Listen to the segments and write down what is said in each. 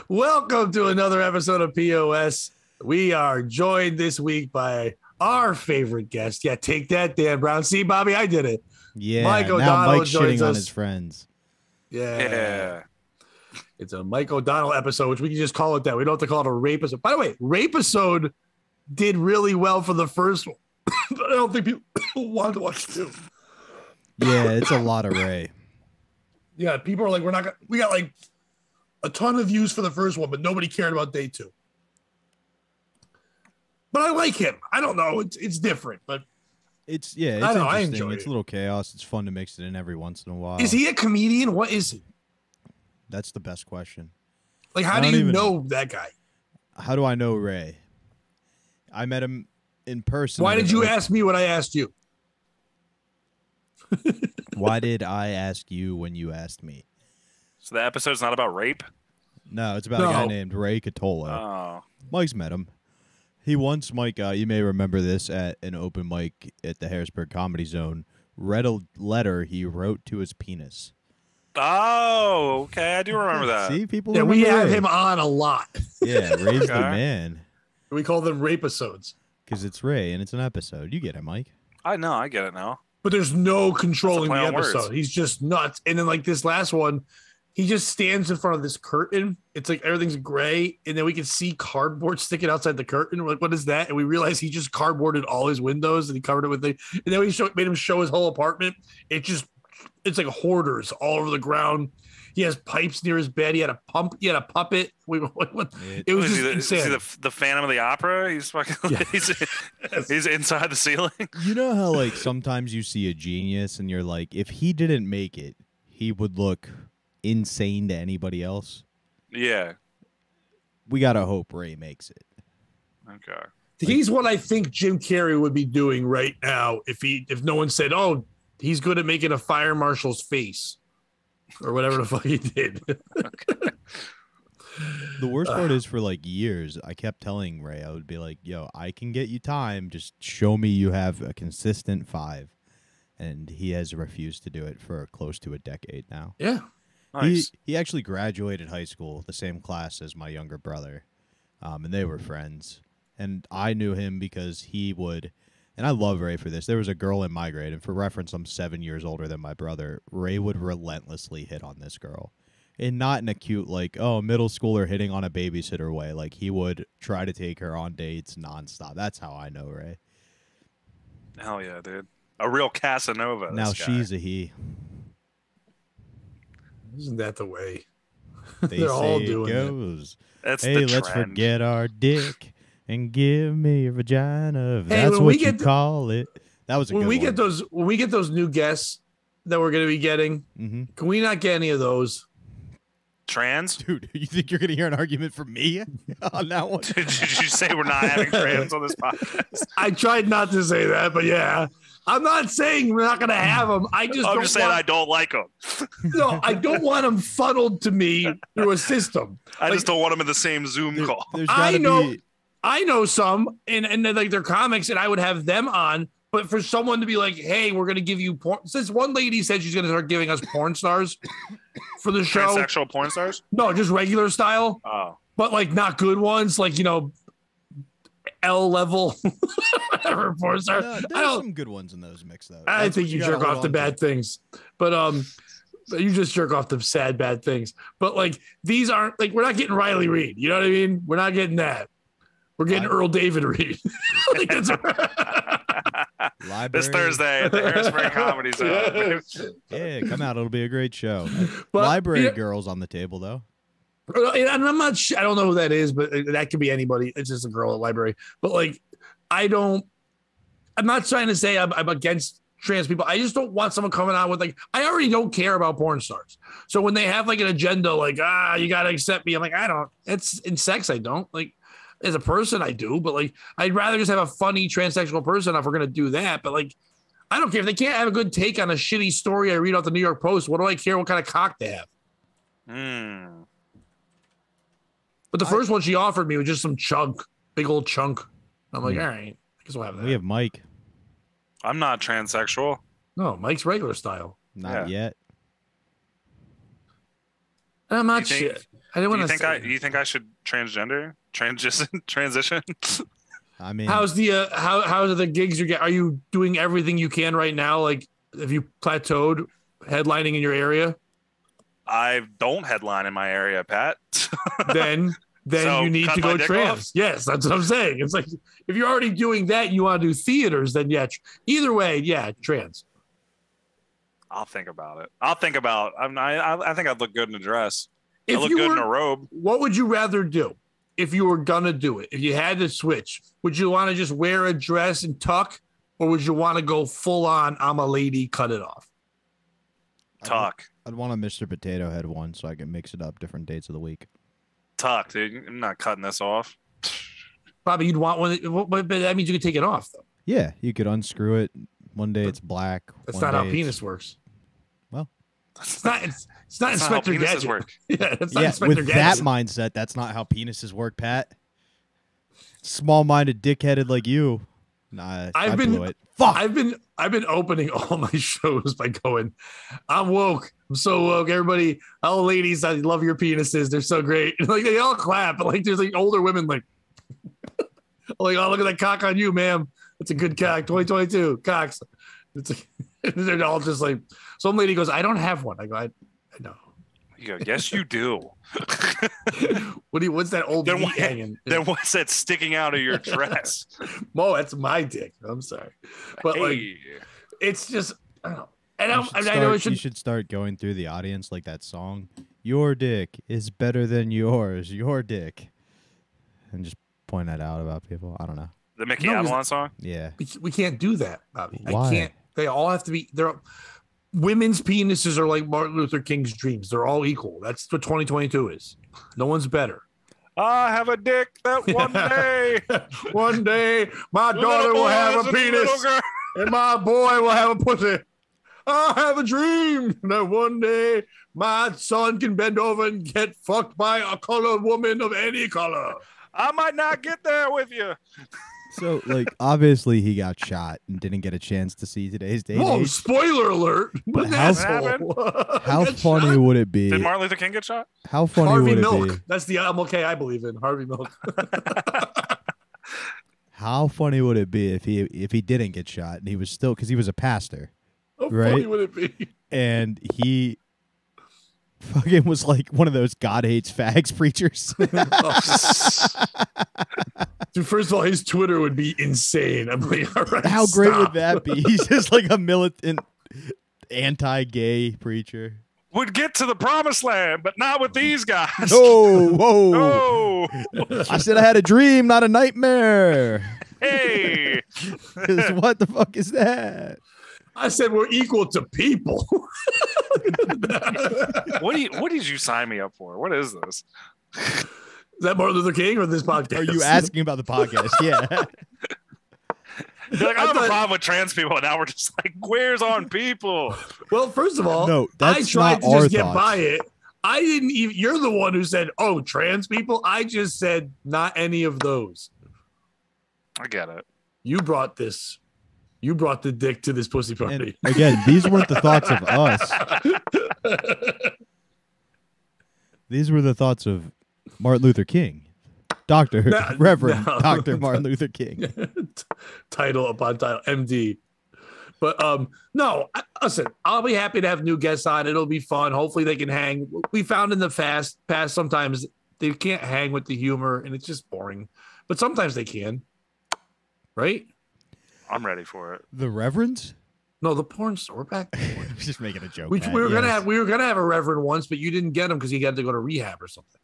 Welcome to another episode of POS. We are joined this week by our favorite guest. Yeah, take that, Dan Brown. See, Bobby, I did it. Yeah, Mike now O'Donnell Mike's joins shitting on us. his friends. Yeah. It's a Mike O'Donnell episode, which we can just call it that. We don't have to call it a rape episode. By the way, rape episode did really well for the first one. But I don't think people wanted to watch two. Yeah, it's a lot of Ray. Yeah, people are like, we got like a ton of views for the first one, but nobody cared about day two. But I like him. I don't know. It's different, but It's I don't know, I interesting. enjoy It's it. a little chaos. It's fun to mix it in every once in a while. is he a comedian? What is he? That's the best question. Like, how I do don't you even know that guy? How do I know Ray? I met him in person. Why did you ask me what I asked you? Why did I ask you when you asked me? So the episode's not about rape? No, it's about a guy named Ray Catola. Oh. Mike's met him. He once, Mike, you may remember this at an open mic at the Harrisburg Comedy Zone, read a letter he wrote to his penis. Oh, okay. I do remember that. See, people Yeah, we remember have Ray. him on a lot. Yeah, Ray's the Okay. man. We call them rape episodes. Because it's Ray and it's an episode. You get it, Mike. I know. I get it now. But there's no controlling the play on words. episode. He's just nuts. And then like this last one, he just stands in front of this curtain. It's like everything's gray, and then we can see cardboard sticking outside the curtain. We're like, what is that? And we realize he just cardboarded all his windows and he covered it with and then we made him show his whole apartment. It's like hoarders all over the ground. He has pipes near his bed. He had a puppet. It was just insane. Is he the Phantom of the Opera? He's fucking. Yeah. He's inside the ceiling. You know how like sometimes you see a genius and you're like, if he didn't make it, he would look insane to anybody else. Yeah. We gotta hope Ray makes it. Okay. He's what I think Jim Carrey would be doing right now if no one said, "Oh, he's good at making a fire marshal's face," or whatever the fuck he did. The worst part is for like years, I kept telling Ray, I would be like, yo, I can get you time. Just show me you have a consistent 5. And he has refused to do it for close to a decade now. Yeah. Nice. He actually graduated high school, the same class as my younger brother, and they were friends. And I knew him because he would, and I love Ray for this. There was a girl in my grade, and for reference, I'm 7 years older than my brother. Ray would relentlessly hit on this girl, and not in a cute like, oh, middle schooler hitting on a babysitter way. Like he would try to take her on dates nonstop. That's how I know Ray. Hell yeah, dude. A real Casanova. Now this guy. she's a he. Isn't that the way? They They're say all it doing it. goes. That's Hey, the let's trend. forget our dick and give me your vagina. If Hey, that's when what we you get the- call it. That was a When good we one. get those new guests that we're going to be getting, can we not get any of those? Trans? Dude, you think you're going to hear an argument from me on that one? Did you say we're not having trans on this podcast? I tried not to say that, but yeah. I'm not saying we're not going to have them. I'm just saying I don't like them. No, I don't want them funneled to me through a system. I just don't want them in the same Zoom call. There's I gotta know, be. I know some, and they're like they're comics, and I would have them on. But for someone to be like, "Hey, we're going to give you porn," since one lady said she's going to start giving us porn stars for the show. Transsexual porn stars? No, just regular style, Oh. but like not good ones, like L level, whatever porn star. No, I there's don't. some good ones in those mix though. I That's think what you gotta jerk hold off to on bad things, but you just jerk off to sad bad things. But like these aren't like we're not getting Riley Reid. You know what I mean? We're not getting that. We're getting Earl David Reid. Like, that's Library. This Thursday at the Harrisburg Comedy Zone. Yeah, come out. It'll be a great show. But, Library yeah, girls on the table though. and I'm not. I don't know who that is, but that could be anybody. It's just a girl at library. But like, I'm not trying to say I'm against trans people. I just don't want someone coming out with like, I already don't care about porn stars. So when they have like an agenda, like, you got to accept me. I'm like, I don't. It's in sex. I don't like. As a person, I do, but like, I'd rather just have a funny transsexual person if we're gonna do that. But like, I don't care if they can't have a good take on a shitty story I read off the New York Post. What do I care what kind of cock they have? But the first one she offered me was just some chunk, big old chunk. I'm like, all right, I guess we'll have that. We have Mike. I'm not transsexual. No, Mike's regular style. Not yet. I'm not Do you sure. I didn't want to say. Do you think I should transition? I mean, How's the how are the gigs you get? Are you doing everything you can right now? Like, have you plateaued headlining in your area? I don't headline in my area, Pat. Then So, you need cut to my go dick trans. off? Yes, that's what I'm saying. It's like if you're already doing that, you want to do theaters, then yeah. Either way, yeah, trans. I'll think about it. I think I'd look good in a dress. I If look you good in were, a robe. what would you rather do if you were gonna do it? If you had to switch, would you want to just wear a dress and tuck, or would you want to go full on? I'm a lady, cut it off. Tuck. I'd want a Mr. Potato Head one so I can mix it up different dates of the week. Tuck, dude. I'm not cutting this off. Probably you'd want one, but that means you could take it off though. Yeah, you could unscrew it. One day it's black. That's one not how day penis works. Well, It's not. It's not That's not how Inspector penises Gadget. work. Yeah, it's not yeah, Inspector with Gadget. that mindset, that's not how penises work, Pat. Small-minded, dickheaded like you. Nah, I blew it. Fuck. I've been opening all my shows by going, I'm woke. I'm so woke. Everybody, all ladies, I love your penises. They're so great. Like they all clap, but like there's like older women like, like, oh, look at that cock on you, ma'am. That's a good cock. 2022 cocks. It's like, they're all just like, some lady goes, I don't have one. I go, I know. You go, yes, you do. What's that old Then meat what- hanging? Then what's that sticking out of your dress? Mo, that's my dick. I'm sorry, but like, Hey. it's just, I don't know. And You I should know it start- you should. should start going through the audience like that song. Your dick is better than yours. Your dick. And just point that out about people. I don't know. The Mickey No, Avalon song? Yeah. We can't do that, Bobby. Why? I can't. They all have to be. Women's penises are like Martin Luther King's dreams. They're all equal. That's what 2022 is. No one's better. I have a dick that one day. One day, my daughter little will boy have has a little penis, girl. and my boy will have a pussy. I have a dream that one day my son can bend over and get fucked by a colored woman of any color. I might not get there with you. So, like, obviously he got shot and didn't get a chance to see today's day. Whoa, spoiler alert. But What an how- asshole. How Get funny shot. would it be? Did Martin Luther King get shot? How funny Harvey would it Milk. be? That's the MLK I believe in. Harvey Milk. How funny would it be if he didn't get shot and he was still, because he was a pastor, How Right? funny would it be? and he fucking was like one of those God hates fags preachers. Dude, first of all, his Twitter would be insane. I'm like, all right, How great stop. would that be? He's just like a militant anti-gay preacher. Would get to the promised land, but not with these guys. Oh, whoa. Oh, I said I had a dream, not a nightmare. hey. What the fuck is that? I said we're equal to people. What did you sign me up for? What is this? Is that Martin Luther King or this podcast? Are you asking about the podcast? Yeah. You're like, I I have a thought- problem with trans people, and now we're just like queers on people. Well, first of all, No, I that's tried not to our just get thoughts. by it. I didn't even. You're the one who said, "Oh, trans people." I just said, "Not any of those." I get it. You brought this. You brought the dick to this pussy And party. again, these weren't the thoughts of us. These were the thoughts of Martin Luther King. Reverend no. Dr. Martin Luther King. Title upon title, MD. But no, listen, I'll be happy to have new guests on. It'll be fun. Hopefully they can hang. We found in the past sometimes they can't hang with the humor and it's just boring. But sometimes they can. Right? I'm ready for it. The Reverends? No, the porn store. We're back. to porn. I was just making a joke. We Matt, were gonna yes. have a reverend once, but you didn't get him because he had to go to rehab or something.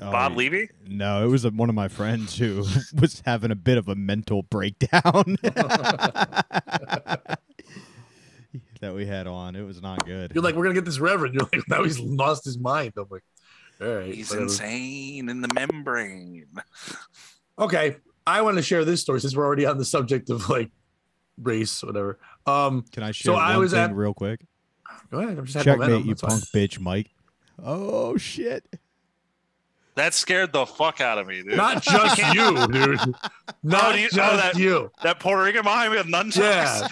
Oh, Bob Levy? No, it was one of my friends who was having a bit of a mental breakdown that we had on. It was not good. You're like, we're gonna get this reverend. You're like, now he's lost his mind. I'm like, all right. He's whatever. insane in the membrane. Okay, I want to share this story since we're already on the subject of like race, whatever. Can I share So I one was thing at- real quick? Go ahead. I'm just having Checkmate, momentum. you That's fine. punk bitch, Mike. Oh, shit. That scared the fuck out of me, dude. Not just you, dude. Not you- just you. That Puerto Rican behind me with nunchucks.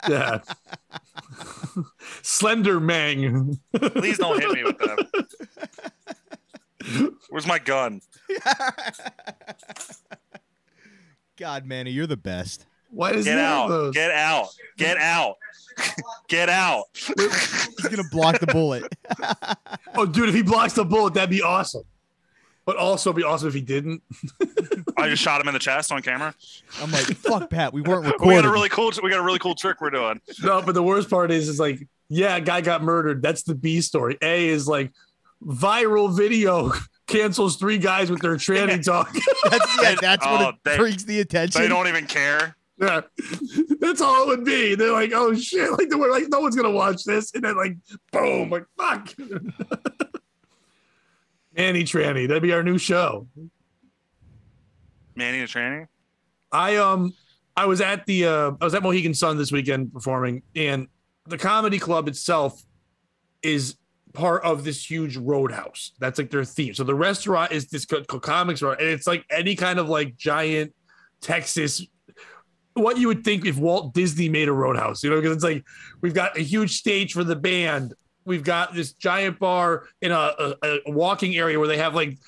Yeah. Yeah. Slender Mang. Please don't hit me with that. Where's my gun? God, Manny, you're the best. Why does Get he have out. those? Get out. Get out. Get out. He's gonna block the bullet. Oh, dude, if he blocks the bullet, that'd be awesome. But also be awesome if he didn't. I just shot him in the chest on camera. I'm like, fuck, Pat. We weren't recording. We got a really cool trick we're doing. No, but the worst part is like, yeah, a guy got murdered. That's the B story. A is like viral video cancels 3 guys with their tranny talk. That's what brings the attention. They don't even care. Yeah, that's all it would be. They're like, oh shit, like we're like, no one's gonna watch this, and then like, boom, like fuck. Manny Tranny, that'd be our new show. Manny the Tranny. I was at Mohegan Sun this weekend performing, and the comedy club itself is part of this huge roadhouse. That's like their theme. So the restaurant is this comics restaurant, and it's like any kind of like giant Texas. What you would think if Walt Disney made a roadhouse, because it's like we've got a huge stage for the band. We've got this giant bar in a walking area where they have like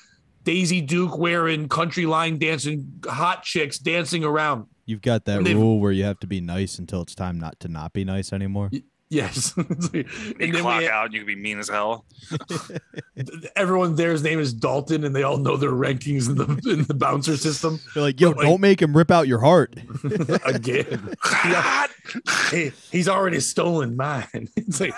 Daisy Duke wearing country line dancing hot chicks dancing around. You've got that rule where you have to be nice until it's time not be nice anymore. Yes. You clock out and you can be mean as hell. Everyone there's name is Dalton, and they all know their rankings in the bouncer system. They're like, yo, don't make him rip out your heart. Again. Hey, he's already stolen mine. It's like,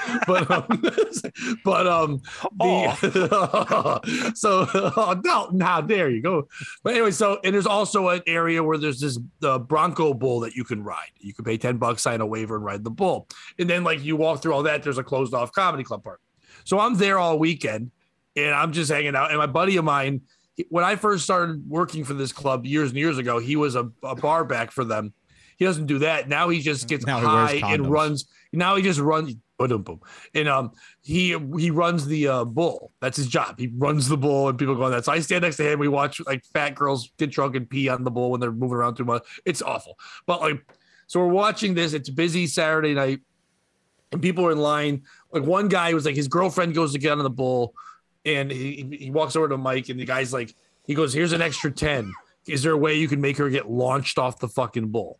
Dalton, how dare you go? But anyway, and there's also an area where there's this Bronco bull that you can ride. You can pay $10, sign a waiver, and ride the bull. And then like you walk through all that, there's a closed off comedy club part. So I'm there all weekend and I'm just hanging out. And my buddy of mine, when I first started working for this club years and years ago, he was a bar back for them. He doesn't do that. Now he just gets high and runs. Now he just runs. And he runs the bull. That's his job. He runs the bull and people go on that. So I stand next to him. We watch like fat girls get drunk and pee on the bull when they're moving around too much. It's awful. But like, so we're watching this. It's busy Saturday night. And people are in line. Like one guy was like, his girlfriend goes to get on the bull, and he walks over to Mike, and the guy's like, he goes, "Here's an extra 10. Is there a way you can make her get launched off the fucking bull?"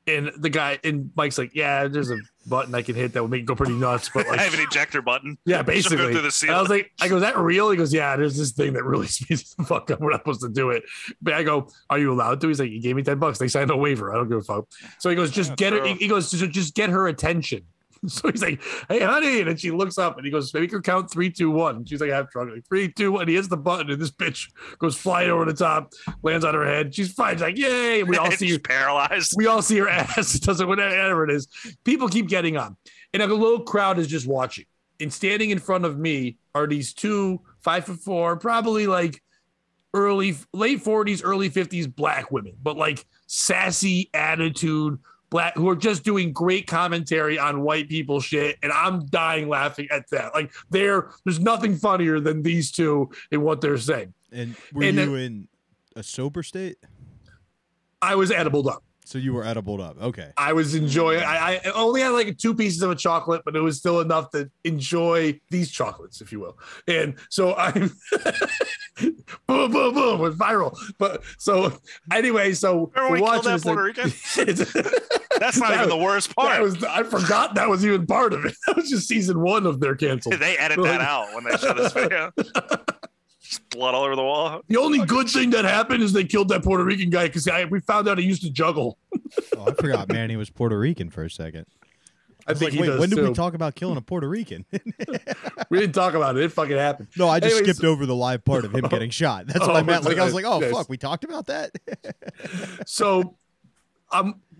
And the guy and Mike's like, "Yeah, there's a button I can hit that would make it go pretty nuts." But like, I have an ejector button. Yeah, basically. Through the ceiling. I was like, "I go, is that real?" He goes, "Yeah, there's this thing that really speeds the fuck up. We're not supposed to do it." But I go, "Are you allowed to?" He's like, "You gave me $10. They signed a waiver. I don't give a fuck." So he goes, "Just get her." He goes, "Just get her attention." So he's like, "Hey, honey," and then she looks up and he goes, "Make her count 3, 2, 1." She's like half drunk, like 3, 2, 1. He hits the button and this bitch goes flying over the top, lands on her head. She's fine. She's like, "Yay!" And we all see her paralyzed. We all see her ass. It doesn't whatever it is. People keep getting on, and a little crowd is just watching. And standing in front of me are these 2 5'4", probably like late 40s, early 50s black women, but like sassy attitude. Black who are just doing great commentary on white people shit, and I'm dying laughing at that. Like there's nothing funnier than these two in what they're saying. And were you in a sober state? I was edibled up. So you were edibled up. Okay. I was enjoying. I only had like 2 pieces of a chocolate, but it was still enough to enjoy these chocolates, if you will. And so I'm boom, boom, boom, with viral. But so anyway, so we're watching that Puerto Rican. That's not even the worst part. I forgot that was even part of it. That was just season 1 of their canceled. They edit that out when they show this video. Just blood all over the wall. The only good thing that happened is they killed that Puerto Rican guy because we found out he used to juggle. Oh, I forgot Manny was Puerto Rican for a second. I think like, wait, when did we talk about killing a Puerto Rican? We didn't talk about it. It fucking happened. No, I just skipped over the live part of him getting shot. That's what I meant. Like I was like, oh, yes. fuck, we talked about that? So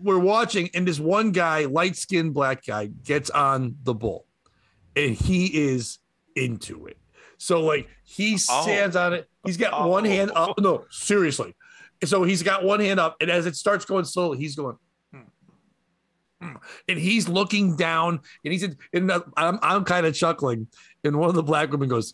we're watching, and this one guy, light-skinned black guy, gets on the bull, and he is into it. So, like, he stands on it. He's got one hand up. No, seriously. So he's got one hand up, and as it starts going slowly, he's going, and he's looking down, and he said, and I'm kind of chuckling, and one of the black women goes,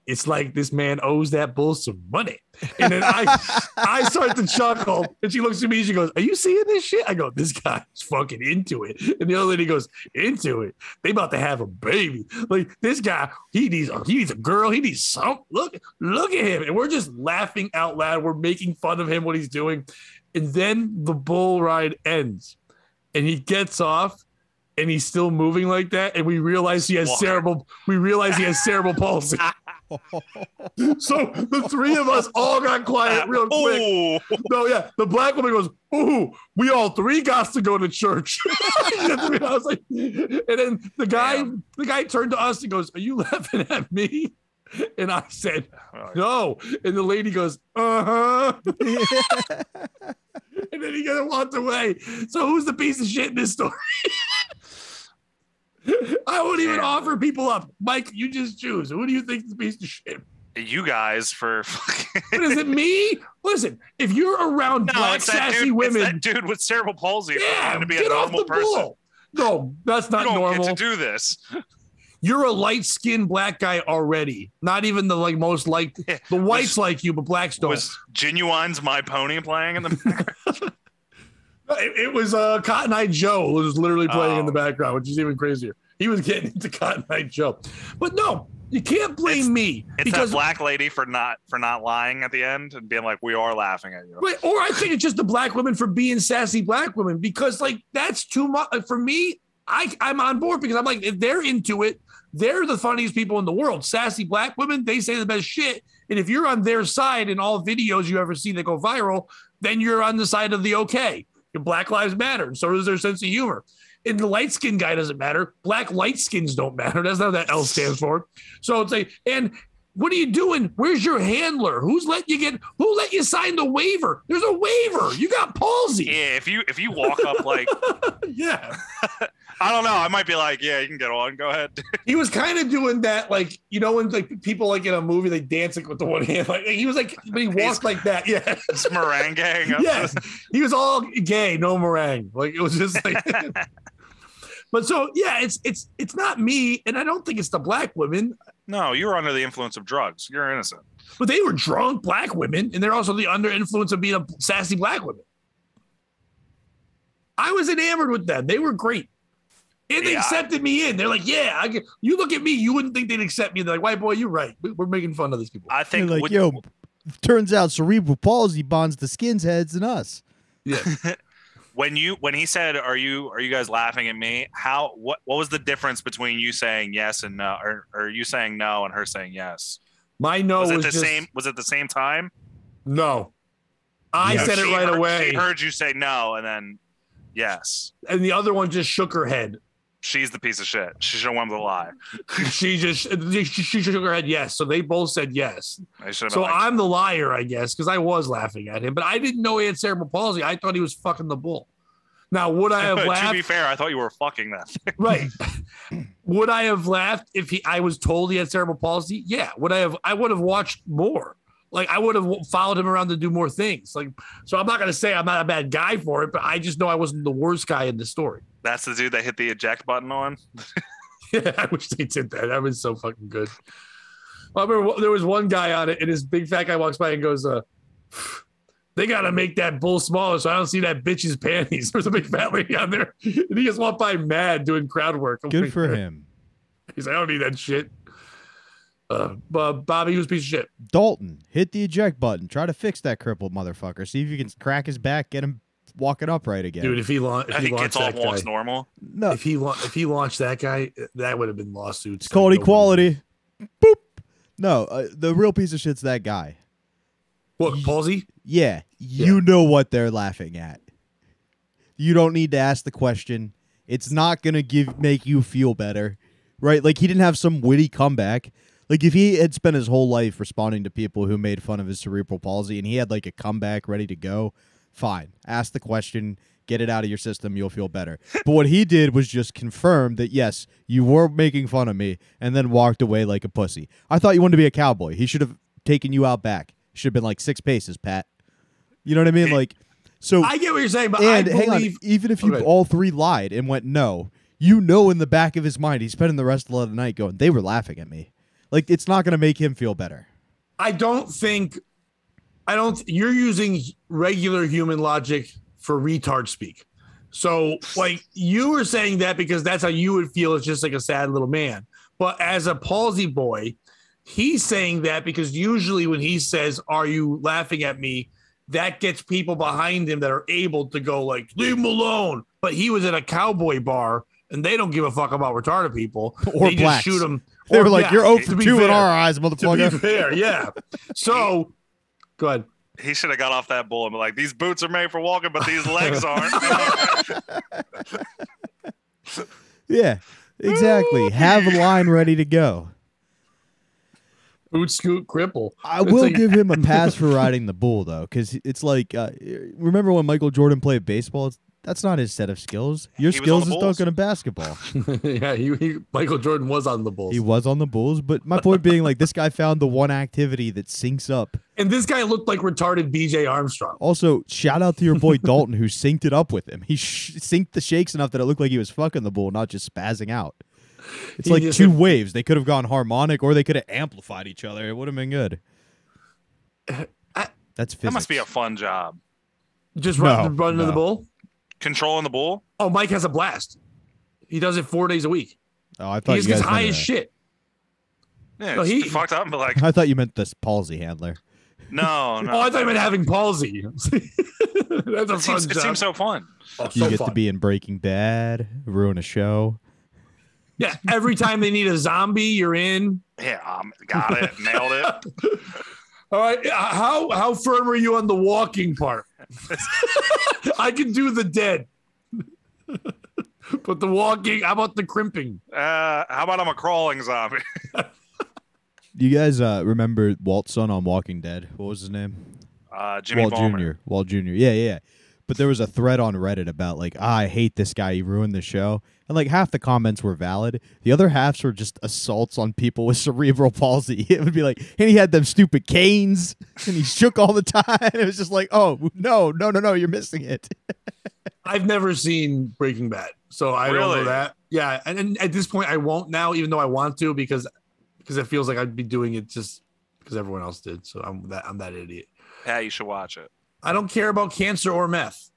it's like this man owes that bull some money. And then I start to chuckle, and she looks at me, and she goes, are you seeing this shit? I go, this guy's fucking into it. And the other lady goes, into it? They about to have a baby. Like, this guy, he needs a girl. He needs something. Look at him. And we're just laughing out loud. We're making fun of him, what he's doing. And then the bull ride ends, and he gets off, and he's still moving like that, and we realize he has cerebral palsy. So the three of us all got quiet real quick. Ooh. No, yeah, the black woman goes, "Ooh, we all three got to go to church." I was like, and then the guy turned to us and goes, "Are you laughing at me?" And I said, "No." And the lady goes, "Uh-huh." And then he walked away. So who's the piece of shit in this story? I won't even offer people up. Mike, you just choose. Who do you think is the piece of shit? You guys for What is it, me? Listen, if you're around black sassy women, it's that dude with cerebral palsy. Yeah, To be get a off normal the person. bull. No, that's not You don't normal. get to do this. You're a light-skinned black guy already. Not even the most liked. The whites like you, but blacks don't. Was Genuine's My Pony playing in the background? It was Cotton Eye Joe was literally playing in the background, which is even crazier. He was getting into Cotton Eye Joe. But no, you can't blame me. It's because that black lady for not lying at the end and being like, we are laughing at you. Right, or I think it's just the black women for being sassy black women, because like that's too much for me. I'm on board because I'm like, if they're into it, they're the funniest people in the world. Sassy black women, they say the best shit. And if you're on their side in all videos you ever see that go viral, then you're on the side of the okay. Black lives matter. And so does their sense of humor. And the light skinned guy doesn't matter. Black light skins don't matter. That's not what that L stands for. So it's like, and what are you doing? Where's your handler? Who let you sign the waiver? There's a waiver. You got palsy. Yeah, if you walk up like yeah. I don't know. I might be like, yeah, you can get on. Go ahead. He was kind of doing that, like, you know, when like people like in a movie they dance like with the one hand, like he was like, but he walked like that. Yeah, it's meringue. Yes, he was all gay, no meringue. Like it was just like. But so yeah, it's not me, and I don't think it's the black women. No, you were under the influence of drugs. You're innocent. But they were drunk black women, and they're also the under influence of being a sassy black woman. I was enamored with them. They were great. And they accepted me in. They're like, yeah, you look at me, you wouldn't think they'd accept me. They're like, white boy, you're right. We're making fun of these people. I think like, turns out cerebral palsy bonds the skin's heads and us. Yeah. when he said, are you guys laughing at me? What was the difference between you saying yes and no, or you saying no and her saying yes? My no was it same. Was it the same time? No. I said it right away. She heard you say no, and then yes. And the other one just shook her head. She's the piece of shit. She should have went with a lie. she shook her head yes. So they both said yes. So like, I'm the liar, I guess, because I was laughing at him, but I didn't know he had cerebral palsy. I thought he was fucking the bull. Now, would I have laughed? To be fair, I thought you were fucking that thing. Right. Would I have laughed if I was told he had cerebral palsy? Yeah. I would have watched more. Like I would have followed him around to do more things. Like, so I'm not going to say I'm not a bad guy for it, but I just know I wasn't the worst guy in the story. That's the dude that hit the eject button on. Yeah, I wish they did that. That was so fucking good. I remember there was one guy on it, and his big fat guy walks by and goes, they got to make that bull smaller so I don't see that bitch's panties. There's a big fat lady on there. And he just walked by mad doing crowd work. Good for him. He's like, I don't need that shit. But Bobby was a piece of shit. Dalton, hit the eject button. Try to fix that crippled motherfucker. See if you can crack his back, get him walking upright again. Dude, if he launched that guy, walks normal. No, if he launched that guy, that would have been lawsuits. It's called equality. Boop. No, the real piece of shit's that guy. What, palsy? Yeah, you know what they're laughing at. You don't need to ask the question. It's not gonna make you feel better, right? Like he didn't have some witty comeback. Like, if he had spent his whole life responding to people who made fun of his cerebral palsy and he had, like, a comeback ready to go, fine. Ask the question, get it out of your system, you'll feel better. But what he did was just confirm that, yes, you were making fun of me, and then walked away like a pussy. I thought you wanted to be a cowboy. He should have taken you out back. Should have been, like, 6 paces, Pat. You know what I mean? Like, so... I get what you're saying, but I believe... Hang on, even if you all three lied and went no, you know in the back of his mind, he's spending the rest of the night going, they were laughing at me. Like, it's not going to make him feel better. You're using regular human logic for retard speak. So, like, you were saying that because that's how you would feel as just like a sad little man. But as a palsy boy, he's saying that because usually when he says, "Are you laughing at me?" that gets people behind him that are able to go like, "Leave him alone." But he was at a cowboy bar and they don't give a fuck about retarded people. Or they blacks. Just shoot him. They were like, "You're 0 for 2 in fair. our eyes, motherfucker." To be fair, yeah. So, go ahead. He should have got off that bull and be like, "These boots are made for walking, but these legs aren't." Yeah, exactly. Have a line ready to go. Boot scoot cripple. I will give him a pass for riding the bull, though, because it's like, remember when Michael Jordan played baseball? That's not his set of skills. Your skills is talking to basketball. Yeah, Michael Jordan was on the Bulls. He was on the Bulls, but my point being, like, this guy found the one activity that syncs up. And this guy looked like retarded BJ Armstrong. Also, shout out to your boy Dalton, who synced it up with him. He synced the shakes enough that it looked like he was fucking the bull, not just spazzing out. It's like two waves. They could have gone harmonic, or they could have amplified each other. It would have been good. That's physics. That must be a fun job. Just running to the bull? Controlling the bull? Oh, Mike has a blast. He does it 4 days a week. Oh, I thought he gets high as shit. Yeah, no, he fucked up, but like I thought you meant this palsy handler. No. Oh, I thought you meant having palsy. That's a fun job. It seems so fun. Oh, you get to be in Breaking Bad, ruin a show. Yeah, every time they need a zombie, you're in. Yeah, got it, nailed it. All right, how firm are you on the walking part? I can do the dead, but the walking. How about the crimping? How about I'm a crawling zombie? You guys remember Walt's son on Walking Dead? What was his name? Jimmy Walt Ballmer. Jr. Walt Jr. Yeah. But there was a thread on Reddit about like, I hate this guy. He ruined the show. And like half the comments were valid. The other halves were just assaults on people with cerebral palsy. It would be like, and he had them stupid canes and he shook all the time. It was just like, oh, no, you're missing it. I've never seen Breaking Bad, so I don't know that. Yeah, and at this point, I won't now, even though I want to, because it feels like I'd be doing it just because everyone else did. So I'm that idiot. Yeah, you should watch it. I don't care about cancer or meth.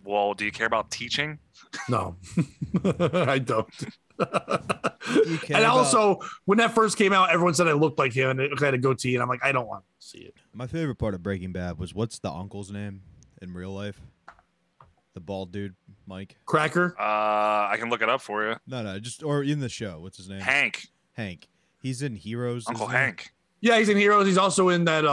Well, do you care about teaching? No, I don't. And also, when that first came out, everyone said I looked like him and I had a goatee, and I'm like, I don't want to see it. My favorite part of Breaking Bad was what's the uncle's name in real life? The bald dude, Mike. Cracker. I can look it up for you. No, or in the show. What's his name? Hank. He's in Heroes. Uncle Hank. Yeah, he's in Heroes. He's also in that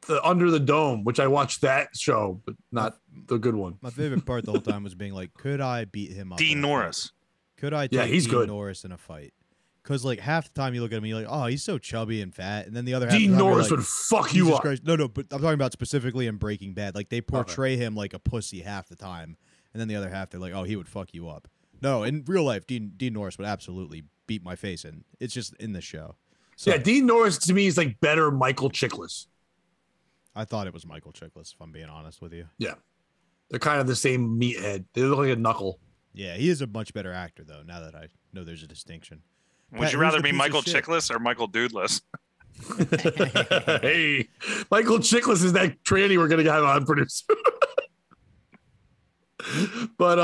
the Under the Dome, which I watched that show, but not the good one. My favorite part the whole time was being like, could I beat him up? Dean Norris. Could I take he's Dean good. Norris in a fight? Because like half the time you look at him, you're like, oh, he's so chubby and fat, and then the other half Dean Norris like, would fuck you up. Christ. No, but I'm talking about specifically in Breaking Bad. Like they portray him like a pussy half the time, and then the other half they're like, oh, he would fuck you up. No, in real life, Dean Norris would absolutely beat my face in. It's just in the show. So, yeah, Dean Norris to me is like better Michael Chiklis. I thought it was Michael Chiklis, if I'm being honest with you. Yeah, they're kind of the same meathead. They look like a knuckle. Yeah, he is a much better actor though. Now that I know there's a distinction. Would you rather be Michael Chiklis or Michael Dudeless? Hey, Michael Chiklis is that tranny we're gonna have on producer. But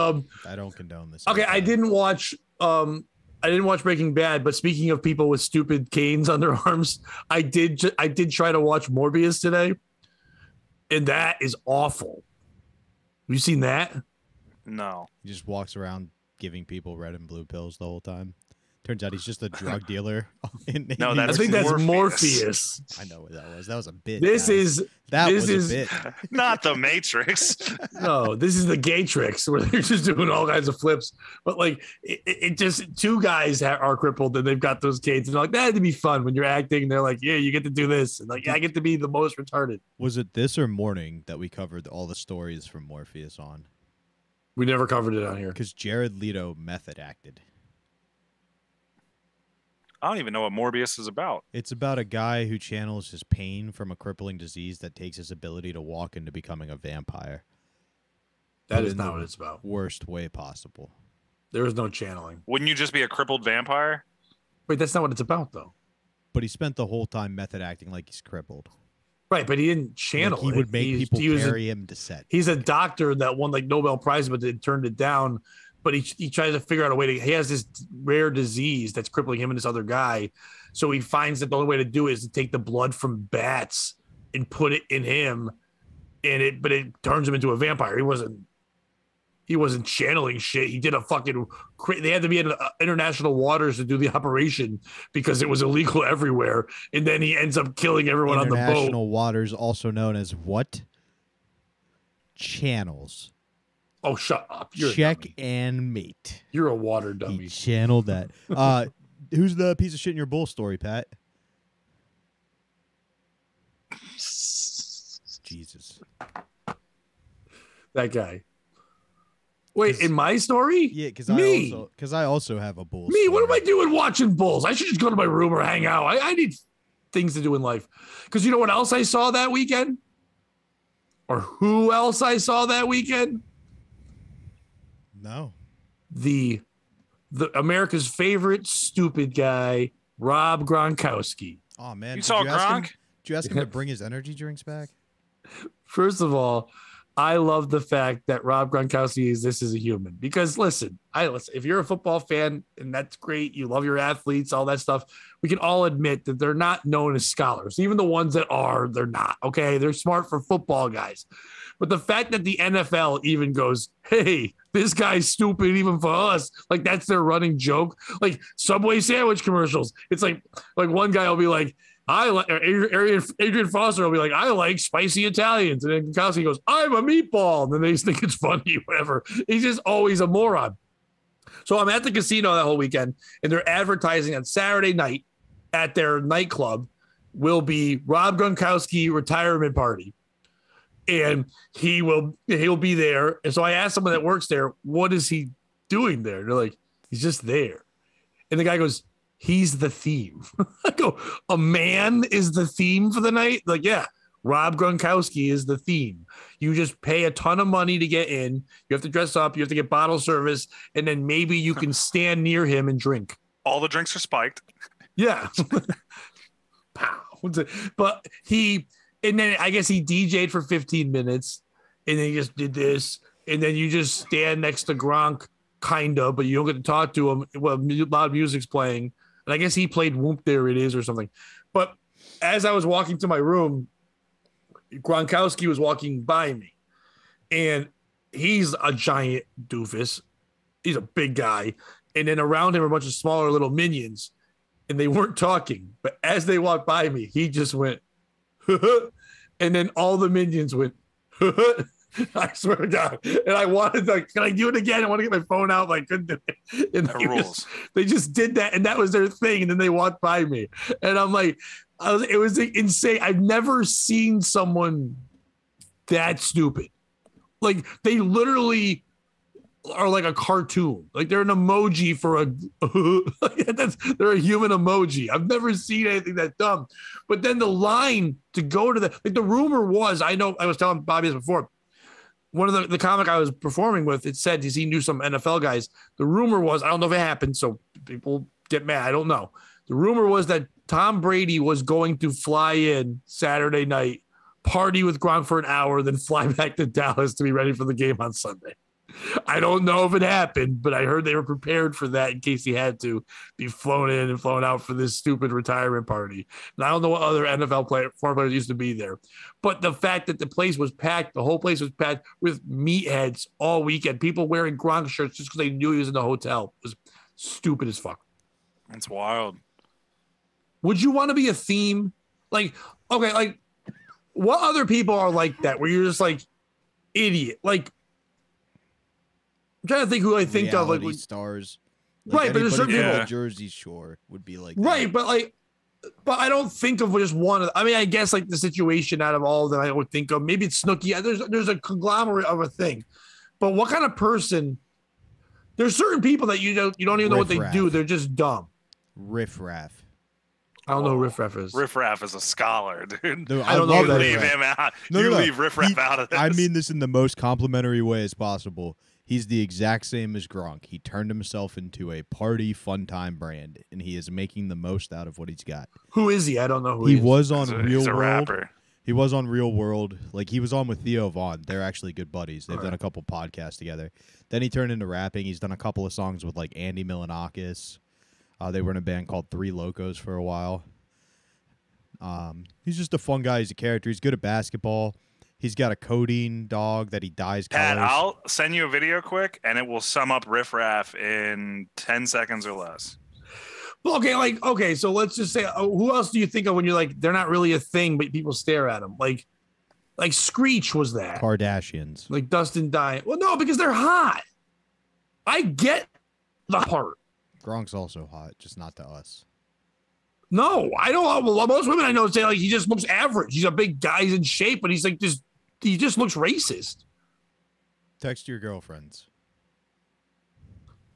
I don't condone this. Okay, I didn't watch Breaking Bad, but speaking of people with stupid canes on their arms, I did try to watch Morbius today, and that is awful. Have you seen that? No. He just walks around giving people red and blue pills the whole time. Turns out he's just a drug dealer. No, I think that's Morpheus. I know what that was. That was a bit. This is a bit. Not the Matrix. No, this is the Gatrix where they're just doing all kinds of flips. But like, it just two guys are crippled and they've got those canes and they're like, that'd be fun when you're acting. And they're like, yeah, you get to do this. And like, yeah, I get to be the most retarded. Was it this or Morning that we covered all the stories from Morpheus on? We never covered it on here because Jared Leto method acted. I don't even know what Morbius is about. It's about a guy who channels his pain from a crippling disease that takes his ability to walk into becoming a vampire. That is not what it's about. Worst way possible. There is no channeling. Wouldn't you just be a crippled vampire? Wait, that's not what it's about, though. But he spent the whole time method acting like he's crippled. Right, but he didn't channel Like he would make people carry him to set. He's a doctor that won like Nobel Prize, but they turned it down. But he tries to figure out a way to. He has this rare disease that's crippling him and this other guy. So he finds that the only way to do it is to take the blood from bats and put it in him, but it turns him into a vampire. He wasn't channeling shit. He did a fucking. They had to be in international waters to do the operation because it was illegal everywhere. And then he ends up killing everyone on the boat. International waters, also known as what? Channels. Oh, shut up! You're Check and mate. You're a water dummy. He channeled that. Who's the piece of shit in your bull story, Pat? Jesus. That guy. Wait, in my story? Yeah, because I also have a bull. Me? What am I doing watching bulls? I should just go to my room or hang out. I need things to do in life. Because you know what else I saw that weekend? Or who else I saw that weekend? No. The America's favorite stupid guy, Rob Gronkowski. Oh man, you saw Gronk? Did you ask him to bring his energy drinks back? First of all, I love the fact that Rob Gronkowski is a human. Because listen, if you're a football fan, and that's great, you love your athletes, all that stuff, we can all admit that they're not known as scholars. Even the ones that are, they're not. Okay, they're smart for football guys. But the fact that the NFL even goes, hey, this guy's stupid even for us, like that's their running joke. Like Subway sandwich commercials. It's like one guy will be like, Adrian Foster will be like, I like spicy Italians. And then Kowski goes, I'm a meatball. And then they just think it's funny, whatever. He's just always a moron. So I'm at the casino that whole weekend, and they're advertising on Saturday night at their nightclub will be Rob Gronkowski retirement party. And he'll be there. And so I asked someone that works there, what is he doing there? And they're like, he's just there. And the guy goes, he's the theme. I go, a man is the theme for the night? Like, yeah, Rob Gronkowski is the theme. You just pay a ton of money to get in. You have to dress up. You have to get bottle service. And then maybe you can stand near him and drink. All the drinks are spiked. Yeah. Pow. But and then I guess he DJ'd for 15 minutes, and then he just did this. And then you just stand next to Gronk, kind of, but you don't get to talk to him. Well, loud music's playing. And I guess he played Whoop There It Is or something. But as I was walking to my room, Gronkowski was walking by me. And he's a giant doofus. He's a big guy. And then around him are a bunch of smaller little minions. And they weren't talking. But as they walked by me, he just went, and then all the minions went, I swear to God. And I wanted to, can I do it again? I want to get my phone out, but I couldn't do it. And they just did that, and that was their thing. And then they walked by me. And I'm like, it was insane. I've never seen someone that stupid. Like, they literally are like a cartoon. Like, they're an emoji for they're a human emoji. I've never seen anything that dumb. But then the line to go to the rumor was, I know I was telling Bobby this before, one of the comic I was performing with, it said he knew some NFL guys. The rumor was, I don't know if it happened, so people get mad. I don't know. The rumor was that Tom Brady was going to fly in Saturday night, party with Gronk for an hour, then fly back to Dallas to be ready for the game on Sunday. I don't know if it happened, but I heard they were prepared for that in case he had to be flown in and flown out for this stupid retirement party. And I don't know what other NFL former players used to be there. But the fact that the place was packed, the whole place was packed with meatheads all weekend, people wearing Gronk shirts just because they knew he was in the hotel, was stupid as fuck. That's wild. Would you want to be a theme? Like, okay, like, what other people are like that where you're just like, idiot? Like, I'm trying to think who I think reality of, like stars, right? But there's certain people. Jersey Shore would be like right, that. but I don't think of just one. I mean, I guess like the situation out of all that I would think of, maybe it's Snooki. There's a conglomerate of a thing, but what kind of person? There's certain people that you don't even know what they do. They're just dumb. Riff Raff. I don't know who Riff Raff is. Riff Raff is a scholar, dude. No, I don't know that leave him out. No, leave Riff Raff out of this. I mean this in the most complimentary way as possible. He's the exact same as Gronk. He turned himself into a party fun time brand, and he is making the most out of what he's got. Who is he? I don't know who he he is. was on Real He's a World. rapper. He was on Real World. Like, he was on with Theo Vaughn. They're actually good buddies. They've done a couple podcasts together. Then he turned into rapping. He's done a couple of songs with, like, Andy Milonakis. They were in a band called Three Locos for a while. He's just a fun guy. He's a character. He's good at basketball. He's got a codeine dog that he dyes Pat, colors. I'll send you a video quick, and it will sum up Riff Raff in 10 seconds or less. Well, okay, so let's just say, who else do you think of when you're like, they're not really a thing, but people stare at them? Like Screech was that. Kardashians. Like Dustin Diamond. Well, no, because they're hot. I get the part. Gronk's also hot, just not to us. No, I don't. Well, most women I know say like he just looks average. He's a big guy, he's in shape, but he's like he just looks racist. Text your girlfriends.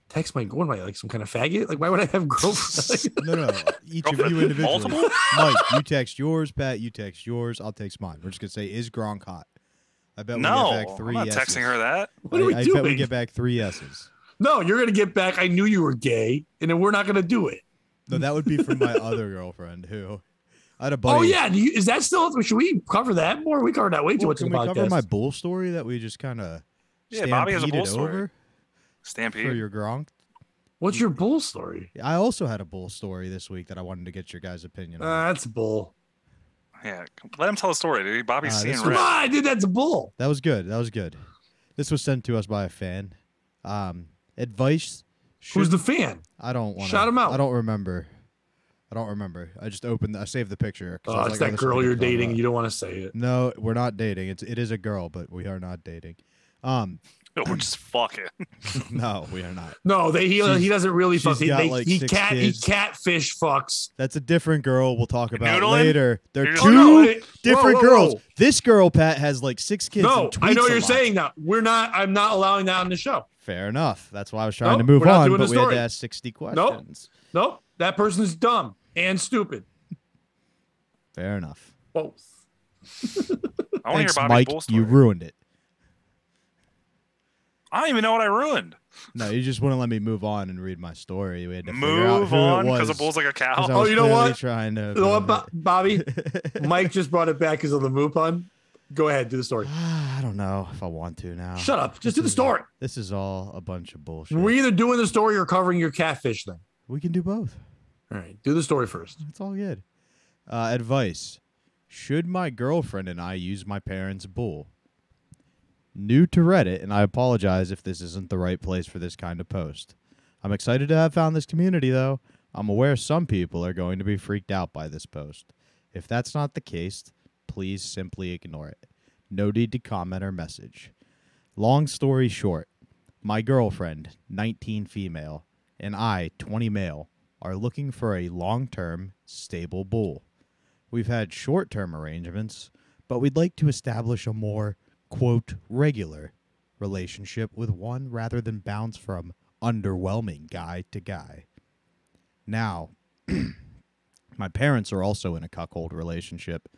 Text what am I, like some kind of faggot? Like, why would I have girlfriends? No. Each of you individually. Multiple? Mike, you text yours. Pat, you text yours. I'll text mine. We're just going to say, is Gronk hot? I bet we get back I'm three not yeses. texting her that. What are we I doing? bet we get back 3 yeses. No, you're gonna get back. I knew you were gay, and then we're not gonna do it. No, that would be from my other girlfriend who I had a buddy. Oh yeah, is that still? Should we cover that more? We covered that way too much in Can the we podcast. cover my bull story that we just kind of Bobby has a bull over story. for Stampede. your Gronk? What's your bull story? I also had a bull story this week that I wanted to get your guys' opinion on. That's bull. Yeah, let him tell the story, dude. Bobby's seeing this Come red. on, dude, that's bull. That was good. This was sent to us by a fan. Advice. Who's the fan? I don't want to. Shout him out. I don't remember. I just I saved the picture. Oh, it's that girl you're dating. You don't want to say it. No, we're not dating. It is a girl, but we are not dating. We're just fucking. No, we are not. No, he doesn't really fuck. she's got, like, He 6 catfish kids. fucks. That's a different girl. We'll talk about Noodling? later. They're You're two just- Oh, no, different whoa, girls. whoa. This girl, Pat, has like 6 kids. No, and I know tweets a you're lot. saying that. I'm not allowing that on the show. Fair enough. That's why I was trying Nope, to move we're not on, doing but the we had story. to ask 60 questions. Nope, that person's dumb and stupid. Fair enough. Both. I want to hear Thanks, Bobby's Mike. bull story. You ruined it. I don't even know what I ruined. No, you just wouldn't let me move on and read my story. We had to figure out Move who on it was. because the bull's like a 'Cause I cow. was you know clearly what? Trying to. You know what, Bobby? Mike just brought it back because of the moo pun. Go ahead, do the story. I don't know if I want to now. Shut up. Just do the story. This is all a bunch of bullshit. We're either doing the story or covering your catfish thing. We can do both. All right, do the story first. It's all good. Advice. Should my girlfriend and I use my parents' bull? New to Reddit, and I apologize if this isn't the right place for this kind of post. I'm excited to have found this community, though. I'm aware some people are going to be freaked out by this post. If that's not the case, please simply ignore it. No need to comment or message. Long story short, my girlfriend, 19 female, and I, 20 male, are looking for a long-term, stable bull. We've had short-term arrangements, but we'd like to establish a more, quote, regular relationship with one rather than bounce from underwhelming guy to guy. Now, my parents are also in a cuckold relationship.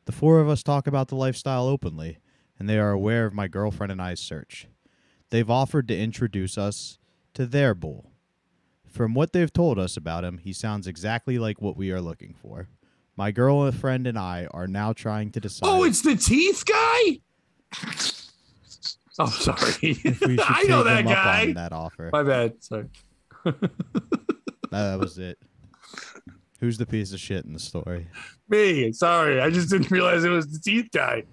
The 4 of us talk about the lifestyle openly, and they are aware of my girlfriend and I's search. They've offered to introduce us to their bull. From what they've told us about him, he sounds exactly like what we are looking for. My girlfriend and I are now trying to decide. Oh, it's the teeth guy? Oh, sorry. if we should I know take that him up guy. on that offer. My bad. Sorry. That was it. Who's the piece of shit in the story? Me. Sorry. I just didn't realize it was the teeth guy.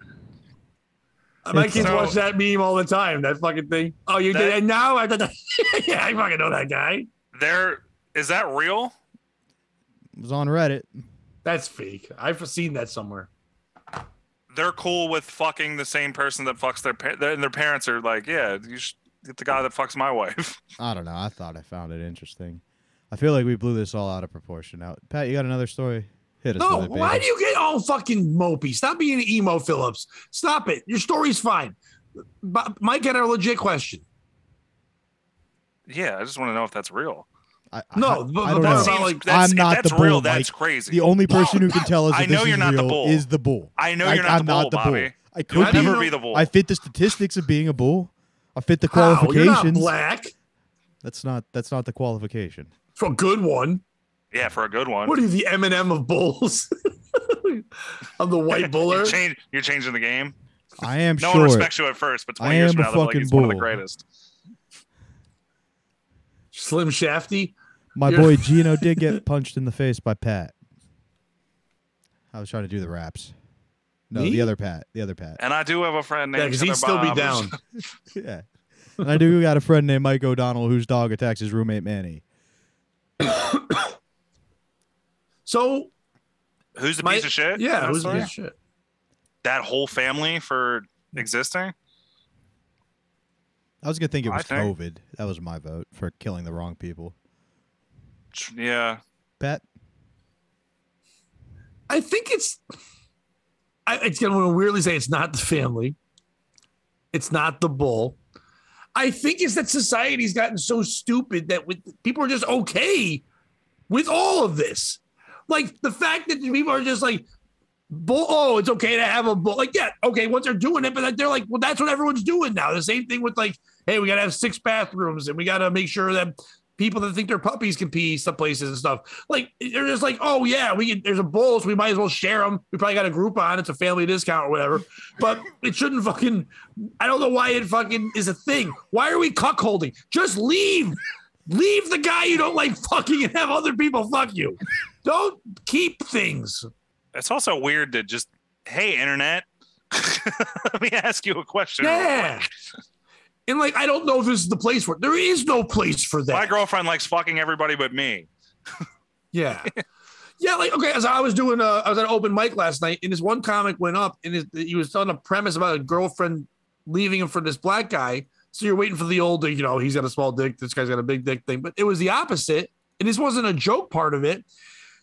My kids So- watch that meme all the time. That fucking thing. Oh, you did it now? Yeah, I fucking know that guy. Is that real? It was on Reddit. That's fake. I've seen that somewhere. They're cool with fucking the same person that fucks and their parents are like, yeah, you should get the guy that fucks my wife. I don't know. I thought I found it interesting. I feel like we blew this all out of proportion. Now, Pat, you got another story? Hit us No, with it, baby. why do you get all fucking mopey? Stop being an emo, Phillips. Stop it. Your story's fine. But Mike had a legit question. Yeah, I just want to know if that's real. No, but I don't that's know. not like I'm if not that's the bull, real, that's Mike. crazy. The only person who can tell us I if know this you're is not the real bull. is the bull. I know you're not I'm the bull, not the Bobby. bull. I You'll could be. never be the bull. I fit the statistics of being a bull. I fit the How? You're not qualifications. black. That's not the qualification. For a good one. Yeah, for a good one. What are you, the Eminem of bulls? I'm the white buller. You're changing the game. I am No short. one respects you at first, but 20 I years am from a now, they're like, fucking he's one of the bull. greatest. Slim Shafty. My boy Gino did get punched in the face by Pat. I was trying to do the raps. No, Me? the other Pat. And I do have a friend Yeah, named because he'd still be down. Yeah. And I do got a friend named Mike O'Donnell whose dog attacks his roommate Manny. So, Who's the piece of shit? yeah, in that who's the story? piece of shit? That whole family for existing? I was gonna think it was I think- COVID. That was my vote for killing the wrong people. Yeah. Pat? I think it's going to weirdly say it's not the family. It's not the bull. I think it's that society's gotten so stupid that people are just okay with all of this. Like the fact that people are just like, bull, oh, it's okay to have a bull. Like, yeah, okay, once they're doing it, but they're like, well, that's what everyone's doing now. The same thing with like, hey, we got to have 6 bathrooms and we got to make sure that people that think their puppies can pee some places and stuff. Like, they're just like, oh, yeah, there's a bull, so we might as well share them. We probably got a Groupon. It's a family discount or whatever. But it shouldn't fucking, I don't know why it fucking is a thing. Why are we cuckolding? Just leave. Leave the guy you don't like fucking and have other people fuck you. Don't keep things. It's also weird to just, hey, internet, let me ask you a question. Yeah. And like, I don't know if this is the place for it. There is no place for that. My girlfriend likes fucking everybody but me. Yeah. Yeah, like, okay, as I was at an open mic last night, and this one comic went up, and he was telling a premise about a girlfriend leaving him for this black guy. So you're waiting for the old, he's got a small dick, this guy's got a big dick thing. But it was the opposite, and this wasn't a joke part of it.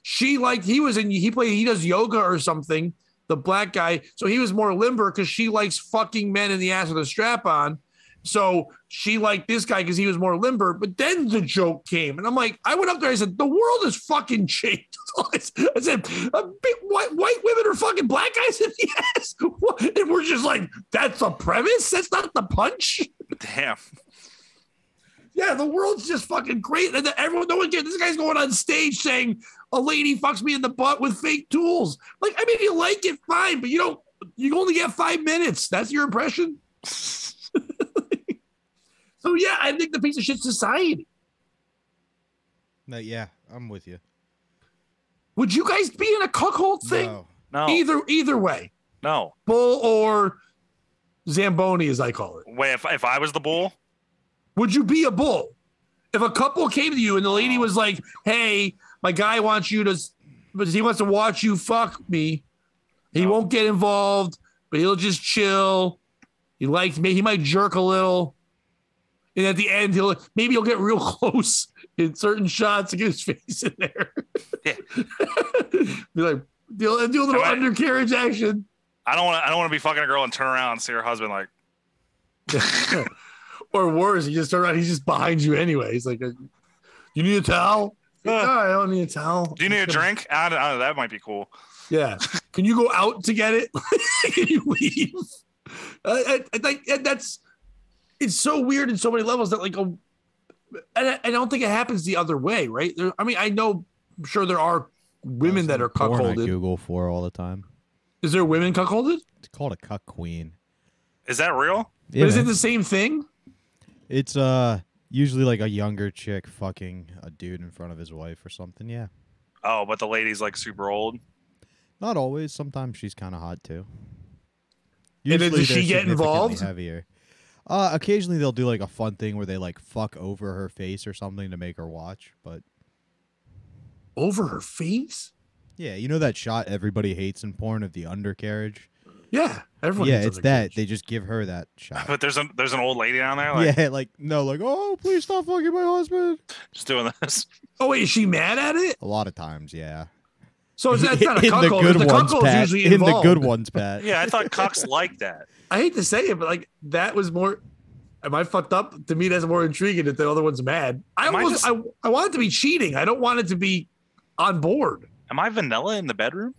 He does yoga or something, the black guy. So he was more limber because she likes fucking men in the ass with a strap on. So she liked this guy because he was more limber. But then the joke came, and I'm like, I went up there. I said, the world has fucking changed. I said, big white women are fucking black guys in the ass. And we're just like, that's the premise. That's not the punch. Damn. Yeah, the world's just fucking great. And no one cares. This guy's going on stage saying a lady fucks me in the butt with fake tools. Like, I mean, if you like it, fine, but you only get 5 minutes. That's your impression. So yeah, I think the piece of shit society. Yeah, I'm with you. Would you guys be in a cuckold thing? No. Either way. No. Bull or Zamboni, as I call it. Wait, if I was the bull? Would you be a bull? If a couple came to you and the lady was like, hey, my guy wants you to, but he wants to watch you fuck me. He won't get involved, but he'll just chill. He likes me. He might jerk a little. And at the end, he'll get real close in certain shots to get his face in there. Yeah. Be like, do a little undercarriage action. I don't want to be fucking a girl and turn around and see her husband like. Or worse, you just turn around, he's just behind you anyway. He's like, you need a towel? No, I don't need a towel. Do you need a drink? I don't know, that might be cool. Yeah. Can you go out to get it? Can you leave? I think it's so weird in so many levels that I don't think it happens the other way, right? I'm sure there are women that are porn I cuckolded. Google for all the time. Is there women cuckolded? It's called a cuck queen. Is that real? Yeah, But is man. it the same thing? It's usually like a younger chick fucking a dude in front of his wife or something. Yeah. Oh, but the lady's like super old. Not always. Sometimes she's kind of hot too. And then does they're she get significantly involved? Heavier. Occasionally they'll do like a fun thing where they like fuck over her face or something to make her watch. But Over her face? yeah, you know that shot everybody hates in porn of the undercarriage. Yeah, everyone. Yeah, hates it's that. undercarriage. They just give her that shot. But there's an old lady down there like yeah, oh, please stop fucking my husband. just doing this. Oh wait, is she mad at it? A lot of times, yeah. So that's not a In the cuckold. good The ones, cuckold's Pat. usually In involved. the good ones, Pat. Yeah, I thought cucks like that. I hate to say it, but like that was more. Am I fucked up? To me, that's more intriguing if the other one's mad. I want it to be cheating. I don't want it to be on board. Am I vanilla in the bedroom?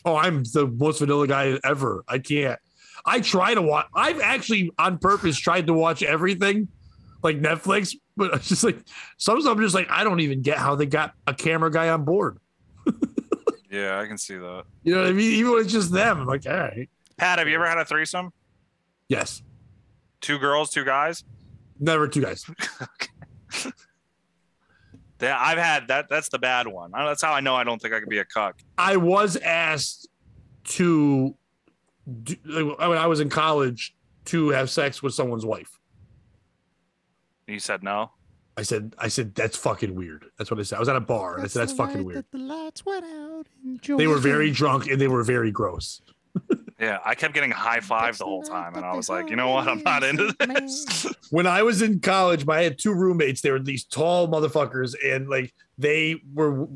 Oh, I'm the most vanilla guy ever. I can't. I try to watch. I've actually on purpose tried to watch everything, like Netflix, but it's just like some of them I'm just like I don't even get how they got a camera guy on board. Yeah, I can see that. You know what I mean? Even when it's just them, I'm like, all right. Pat, have you ever had a threesome? Yes. 2 girls, 2 guys? Never 2 guys. Yeah, I've had that. That's the bad one. That's how I know I don't think I could be a cuck. I was asked to, when I was in college, to have sex with someone's wife. You said no. I said that's fucking weird. That's what I said. I was at a bar and I said that's fucking weird. The lights went out. They were very drunk and they were very gross. Yeah, I kept getting high five the whole time, and I was like, you know what? I'm not into this. When I was in college, I had 2 roommates. They were these tall motherfuckers, and like they were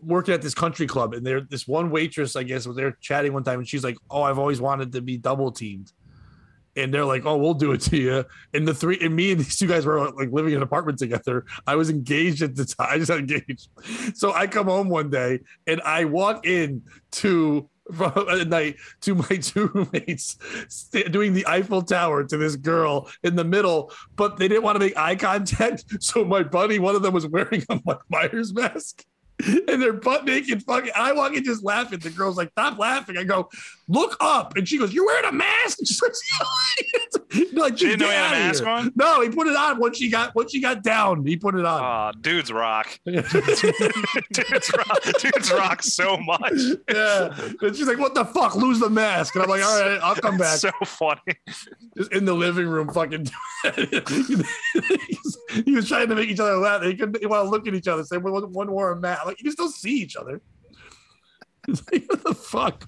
working at this country club, and this one waitress, I guess, was there chatting one time, and she's like, "Oh, I've always wanted to be double teamed." And they're like, "Oh, we'll do it to you." And me and these 2 guys were like living in an apartment together. I was engaged at the time. I just got engaged. So I come home one day and I walk in at night to my 2 roommates doing the Eiffel Tower to this girl in the middle, but they didn't want to make eye contact. So my buddy, one of them was wearing a Mike Myers mask. And they're butt naked fucking. I walk in just laughing. The girl's like, "Stop laughing." I go, "Look up." And she goes, "You're wearing a mask?" And she starts yelling. Like, she didn't know he had a mask on? No, he put it on once she got down. He put it on. Dudes rock. Dudes rock so much. Yeah. And she's like, "What the fuck? Lose the mask." And I'm like, "All right, I'll come back." So funny. Just in the living room fucking he was trying to make each other laugh. They couldn't want to look at each other, say one wore a mask. Like, you can still see each other. It's like, what the fuck?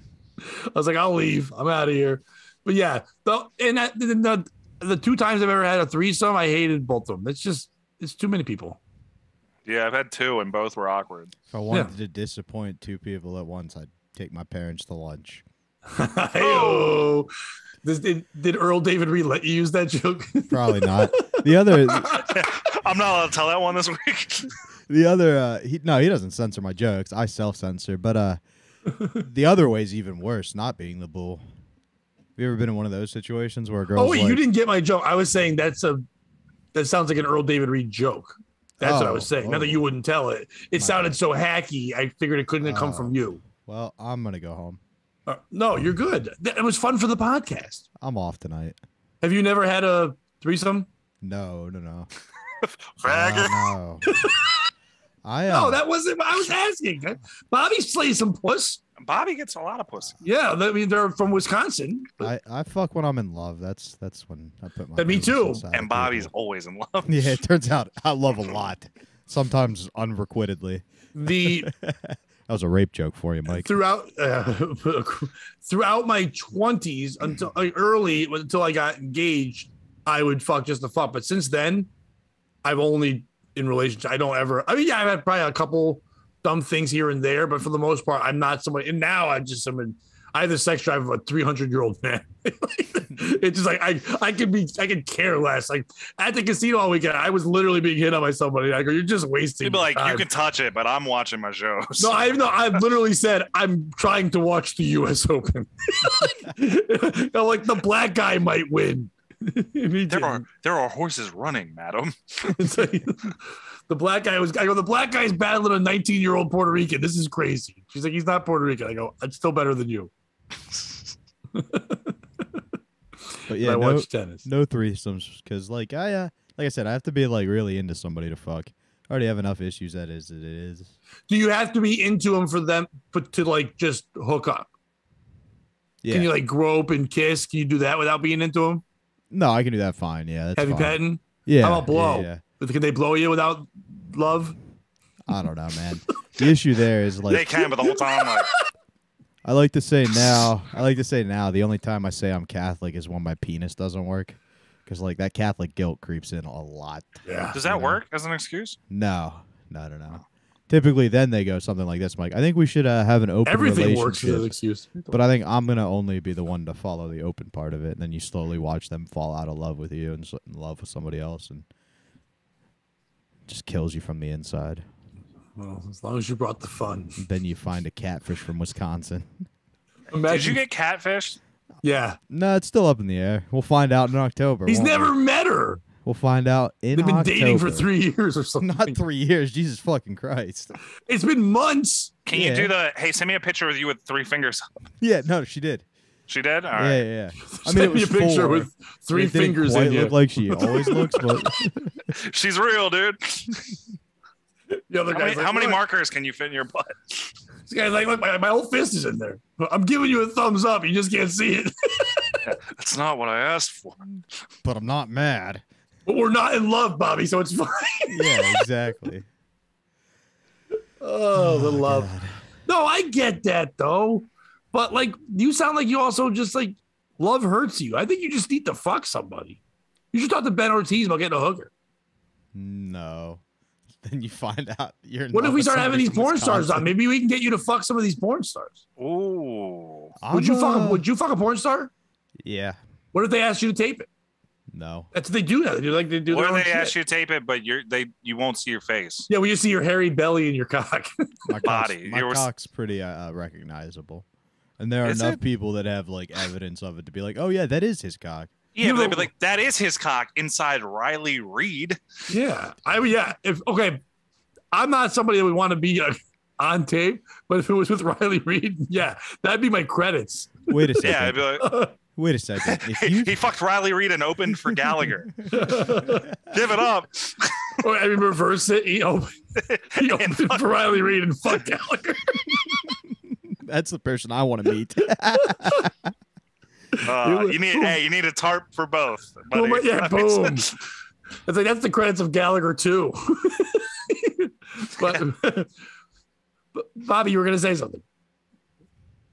I was like, I'll leave. I'm out of here. But yeah, the 2 times I've ever had a threesome, I hated both of them. It's too many people. Yeah, I've had 2 and both were awkward. If I wanted to disappoint 2 people at once, I'd take my parents to lunch. Oh. Did Earl David Reed let you use that joke? Probably not. The other, I'm not allowed to tell that one this week. The other, he doesn't censor my jokes. I self-censor. But the other way's even worse, not being the bull. Have you ever been in one of those situations where a girl? Oh wait, you didn't get my joke. I was saying that sounds like an Earl David Reed joke. That's what I was saying. Now that you wouldn't tell it, sounded so hacky. I figured it couldn't have come from you. Well, I'm gonna go home. No, you're good. It was fun for the podcast. I'm off tonight. Have you never had a threesome? No. Fragger. No. No, that wasn't. I was asking. Bobby slays some puss. Bobby gets a lot of pussy. Yeah, I mean they're from Wisconsin. I fuck when I'm in love. That's when I put my. Me too. And Bobby's always in love. Yeah, it turns out I love a lot. Sometimes unrequitedly. That was a rape joke for you, Mike. Throughout my 20s until I got engaged, I would fuck just to fuck. But since then, I've only in relationship. I don't ever. I mean, yeah, I've had probably a couple dumb things here and there, but for the most part, I'm not somebody. And now I have the sex drive of a 300-year-old man. It's just like I could care less. Like at the casino all weekend, I was literally being hit on by somebody. I go, "You're just wasting." People like, time. "You can touch it, but I'm watching my shows." No, I've literally said I'm trying to watch the U.S. Open. Like the black guy might win. There are horses running, madam. The black guy the black guy's battling a 19-year-old Puerto Rican. This is crazy. She's like, "He's not Puerto Rican." I go, "It's still better than you." But yeah, I watch tennis. No threesomes because like I said, I have to be like really into somebody to fuck. I already have enough issues as it is. Do you have to be into them for them to like just hook up? Yeah. Can you like grope and kiss? Can you do that without being into them? No, I can do that fine. Yeah, that's heavy fine. petting. Yeah. How about blow? Yeah. Can they blow you without love? I don't know, man. The issue there is like they can, but the whole time like. I like to say now, the only time I say I'm Catholic is when my penis doesn't work. Because, like, that Catholic guilt creeps in a lot. Yeah. Does that work as an excuse? No. Typically, then they go something like this, Mike. I think we should have an open relationship. Everything works as an excuse. But I think I'm going to only be the one to follow the open part of it. And then you slowly watch them fall out of love with you and in love with somebody else. And it just kills you from the inside. Well, as long as you brought the fun. Then you find a catfish from Wisconsin. Did you get catfished? Yeah. No, it's still up in the air. We'll find out in October. He's won't we? never met her. We'll find out in They've been October. dating for 3 years or something. Not 3 years. Jesus fucking Christ. It's been months. Can you do hey, send me a picture with you with 3 fingers? Yeah, no, she did. She did? All right. Yeah. I Send mean, it me was a picture 4. with 3 It didn't fingers quite in you. look like she always looks, but She's real, dude. The other guy's like, How many "Look." markers can you fit in your butt? This guy's like, look, my whole fist is in there. I'm giving you a thumbs up. You just can't see it. That's not what I asked for. but I'm not mad. But we're not in love, Bobby, so it's fine. Yeah, exactly. Oh, the love. God. No, I get that though. But like, you sound like you also just like love hurts you. I think you just need to fuck somebody. You should talk to Ben Ortiz about getting a hooker. No. Then you find out you're. What if we start having these from porn stars Wisconsin. on? Maybe we can get you to fuck some of these porn stars. Ooh. Would you fuck a porn star? Yeah. What if they asked you to tape it? No. That's what they do now. They do What their if own they shit. ask you to tape it, but you won't see your face? Yeah, we just see your hairy belly and your cock. My Body. cock's pretty recognizable, and there are Is enough it? people that have like evidence of it to be like, oh yeah, that is his cock. Yeah, You but they'd know- be like, that is his cock inside Riley Reed. Yeah, I'm not somebody that would want to be on tape, but if it was with Riley Reed, yeah, that'd be my credits. Wait a second. Yeah, I'd be like, Wait a second. If you he fucked Riley Reed and opened for Gallagher. Give it up. Or I mean, reverse it. He opened for Riley Reed and fuck Gallagher. that's the person I want to meet. You need a tarp for both. Buddy. Boom, yeah, That makes boom. sense. It's like that's the credits of Gallagher too. but Bobby, you were gonna say something.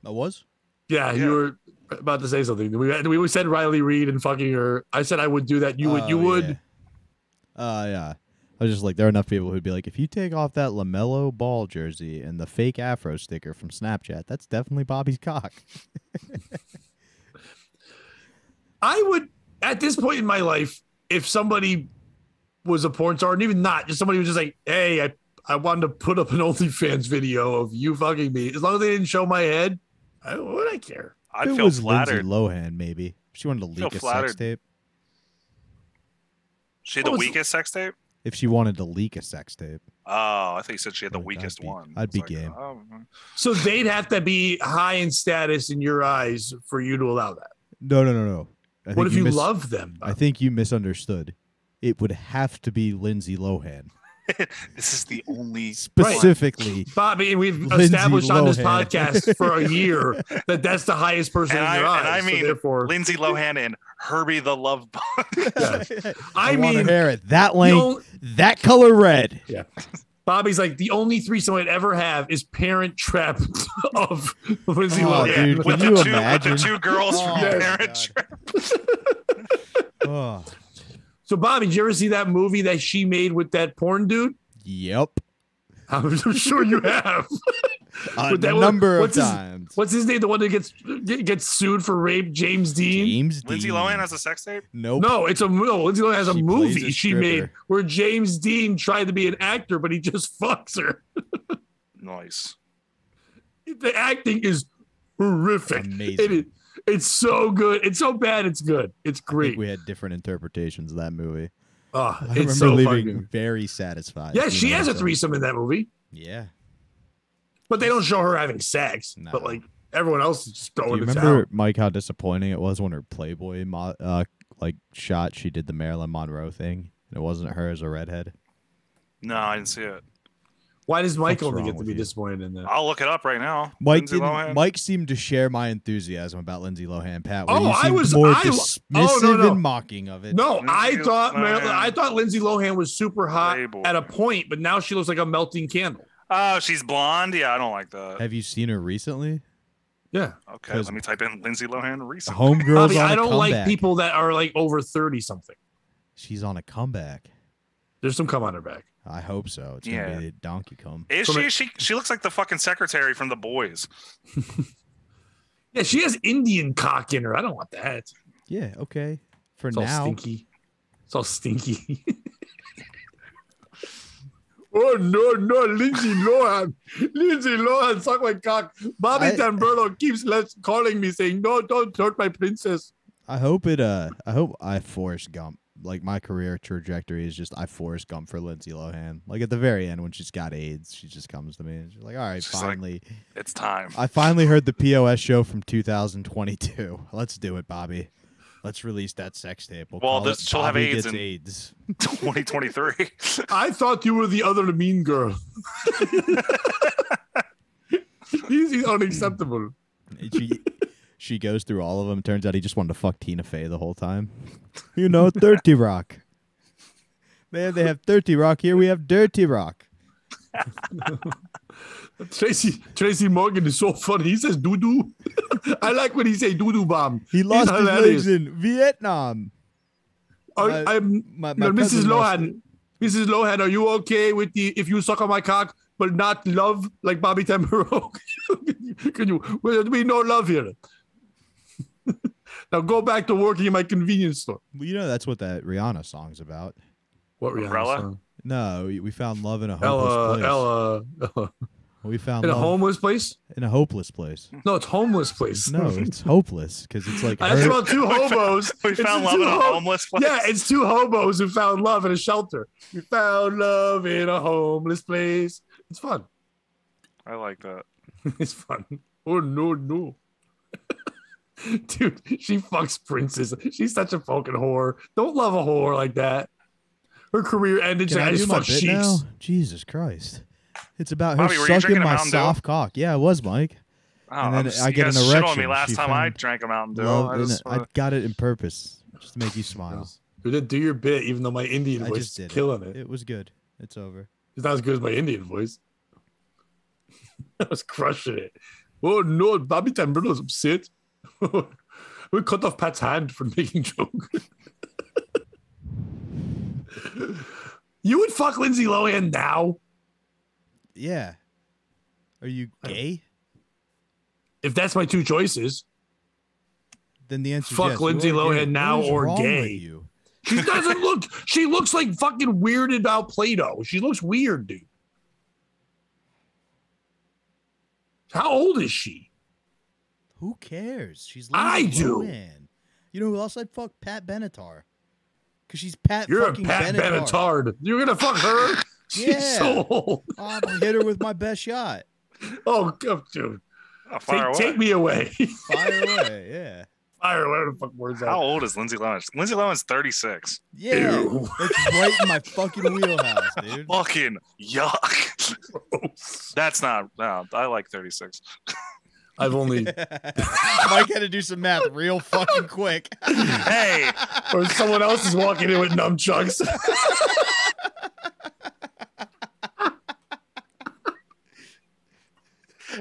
I was. Yeah, you were about to say something. We said Riley Reed and fucking her. I said I would do that. You would. Yeah. I was just like, there are enough people who'd be like, if you take off that LaMelo Ball jersey and the fake Afro sticker from Snapchat, that's definitely Bobby's cock. I would, at this point in my life, if somebody was a porn star, and even not, just somebody was just like, hey, I wanted to put up an OnlyFans video of you fucking me. As long as they didn't show my head, would I care? I'd If it feel was flattered. Lindsay Lohan, maybe. She wanted to leak a sex flattered. tape. She the weakest sex tape? If she wanted to leak a sex tape. Oh, I think you said she had the Like, weakest one. I'd It's be like, game. oh. So they'd have to be high in status in your eyes for you to allow that. No. I What think if you love them? I think you misunderstood. It would have to be Lindsay Lohan. This is the only Specifically. Bobby, and we've Lindsay established on this Lohan. podcast for a year that that's the highest person And in your eyes. and I So mean therefore, Lindsay Lohan and Herbie the Love Bug. I want mean, her hair at that the length, only- that color red. yeah. Bobby's like, the only threesome I'd ever have is Parent Trap of Lindsay Oh, Lohan. dude, with, can you the two, imagine? with the 2 girls from Oh, my Parent God. Trap. Oh, So, Bobby, did you ever see that movie that she made with that porn dude? yep. I'm sure you have. A With that one- number of what's his- times. What's his name? The one that gets sued for rape? James Dean? James Lindsay Dean. Lohan has a sex tape? Nope. No, Lindsay Lohan has a She plays movie a she stripper. made where James Dean tried to be an actor, but he just fucks her. Nice. The acting is horrific. Amazing. It's so good. It's so bad. It's good. It's I great. think we had different interpretations of that movie. Oh, I it's remember so leaving fucking. very satisfied. Yeah, You she know has what a I'm saying? threesome in that movie, Yeah. but they don't show her having sex. No. But like everyone else is just Do throwing you it remember, out. Mike, how disappointing it was when her Playboy shot? She did the Marilyn Monroe thing, and it wasn't her as a redhead. No, I didn't see it. Why does Mike What's only wrong get to with be you? disappointed in that? I'll look it up right now. Mike Lindsay Lohan. Mike seemed to share my enthusiasm about Lindsay Lohan, Pat. Where Oh, you I seemed was- more I- dismissive oh, no. and mocking of it. No, Lindsay I Lohan. thought Lindsay Lohan was super hot Playboy. at a point, but now she looks like a melting candle. Oh, she's blonde? Yeah, I don't like that. Have you seen her recently? Yeah, Okay, 'Cause- let me type in Lindsay Lohan recently. Homegirl's Bobby, on a I don't comeback. like people that are like over 30 something. She's on a comeback. There's some cum on her back. I hope so. It's Yeah. gonna be a donkey cum. Is From she looks like the fucking secretary from The Boys. Yeah, she has Indian cock in her. I don't want that. Yeah. Okay. For It's all now. stinky. It's all stinky. Oh no, Lindsey Lohan. Lindsey Lohan suck my cock. Bobby Tamburlo keeps calling me saying, no, don't hurt my princess. I hope I Forrest Gump. Like my career trajectory is just I Forrest Gump for Lindsey Lohan. Like at the very end when she's got AIDS, she just comes to me and she's like, all right, She's finally. like, it's time. I finally heard the POS show from 2022. Let's do it, Bobby. Let's release that sex tape. Well, she'll have AIDS in AIDS. 2023. I thought you were the other mean girl. He's unacceptable. She goes through all of them. Turns out he just wanted to fuck Tina Fey the whole time. 30 Rock. Man, they have 30 Rock. Here we have Dirty Rock. Tracy Morgan is so funny. He says doo-doo. I like when he say doo-doo bomb. He lost his legs in Vietnam. Mrs. Lohan. Mrs. Lohan, are you okay with if you suck on my cock, but not love like Bobby Tamburo? We no love here. Now go back to working in my convenience store. Well, that's what that Rihanna song's about. What Rihanna song? No, we found love in a hopeless place. Ella. We found in love a homeless place? In a hopeless place. No, it's homeless place. No, it's hopeless because it's like that's about two hobos. We found love in a homeless place. Yeah, it's two hobos who found love in a shelter. We found love in a homeless place. It's fun. I like that. It's fun. Oh no. Dude, she fucks princes. She's such a fucking whore. Don't love a whore like that. Her career ended. Can I just do my fuck bit sheets. now? Jesus Christ. It's about Bobby, her were you sucking my Mountain soft cock. Yeah, it was, Mike. Oh, and then I you get an guys shit erection. on me last She time I found drank a Mountain Dew. love I got it in purpose just to make you smile. You did do your bit, even though my Indian I voice just is did killing it. It was good. It's over. It's not as good as my Indian voice. I was crushing it. Oh no, Bobby Tamburlo's upset. We cut off Pat's hand for making joke. You would fuck Lindsay Lohan now? Yeah. Are you gay? If that's my two choices, then the answer is fuck yes. Lindsay Lohan now or gay. You? She doesn't look. She looks like fucking weirded out Play-Doh. She looks weird, dude. How old is she? Who cares? She's I Lindsay do. Lohan. You know who else I'd fuck? Pat Benatar. Because she's Pat You're fucking a Pat Benatar. Benatar. You're gonna fuck her? Yeah. She's so old. I'm gonna hit her with my best shot. Oh, dude. Oh, take me away. Fire away, yeah. Fire away. What the fuck words How out? old is Lindsay Lohan? Lindsay Lohan's 36. Yeah. Ew. It's right in my fucking wheelhouse, dude. Fucking yuck. That's not. No, I like 36. I've only. Mike had to do some math real fucking quick. Hey. Or someone else is walking in with nunchucks.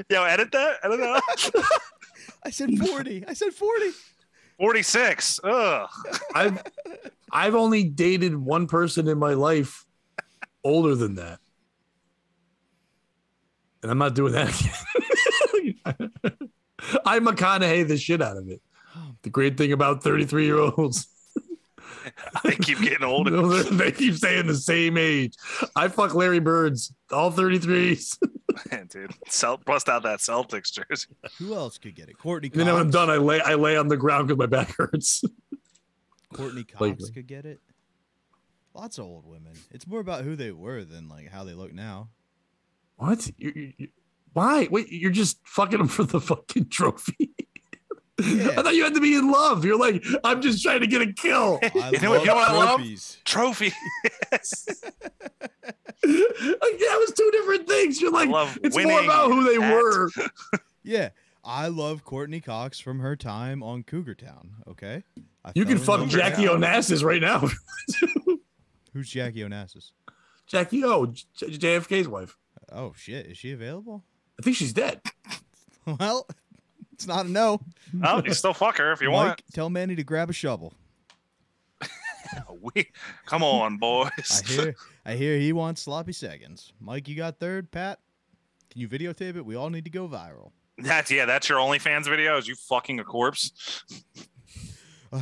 Yo, edit that. Edit that. I said 40. 46. Ugh. I've only dated one person in my life older than that. And I'm not doing that again. I McConaughey the shit out of it. The great thing about 33-year-olds. They keep getting older. They keep saying the same age. I fuck Larry Birds, all 33s. Man, dude, bust out that Celtics jersey. Who else could get it? Courtney Cox. And then when I'm done, I lay on the ground because my back hurts. Courtney Cox could get it. Lots of old women. It's more about who they were than like how they look now. What? Why? Wait, you're just fucking them for the fucking trophy. Yeah. I thought you had to be in love. You're like, I'm just trying to get a kill. You know what I love? Trophies. Trophy. That was two different things. You're like, it's more about who they were. Yeah. I love Courtney Cox from her time on Cougar Town. Okay. You can fuck Jackie Onassis right now. Who's Jackie Onassis? Jackie O, JFK's wife. Oh, shit. Is she available? I think she's dead. Well, it's not a no. Oh, you still fuck her if you Mike, want. Tell Manny to grab a shovel. Come on, boys. I hear he wants sloppy seconds. Mike, you got third. Pat, can you videotape it? We all need to go viral. That's your OnlyFans video. Is you fucking a corpse? All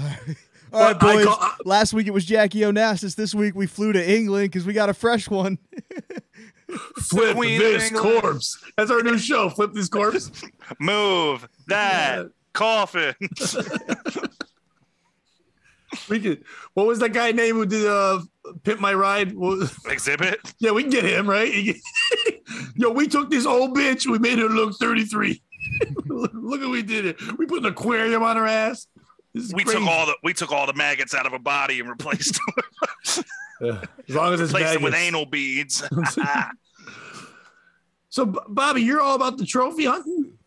right, boys. Last week it was Jackie Onassis. This week we flew to England because we got a fresh one. Flip Queen this of England. corpse. That's our new show. Flip this corpse. Move that coffin. We could. What was that guy name who did Pimp My Ride? Exhibit. Yeah, we can get him, right? Yo, we took this old bitch. We made her look 33. Look what we did it. We put an aquarium on her ass. We took all the maggots out of a body and replaced them. As long as it's Replaced them with maggots. anal beads. So, Bobby, you're all about the trophy hunting?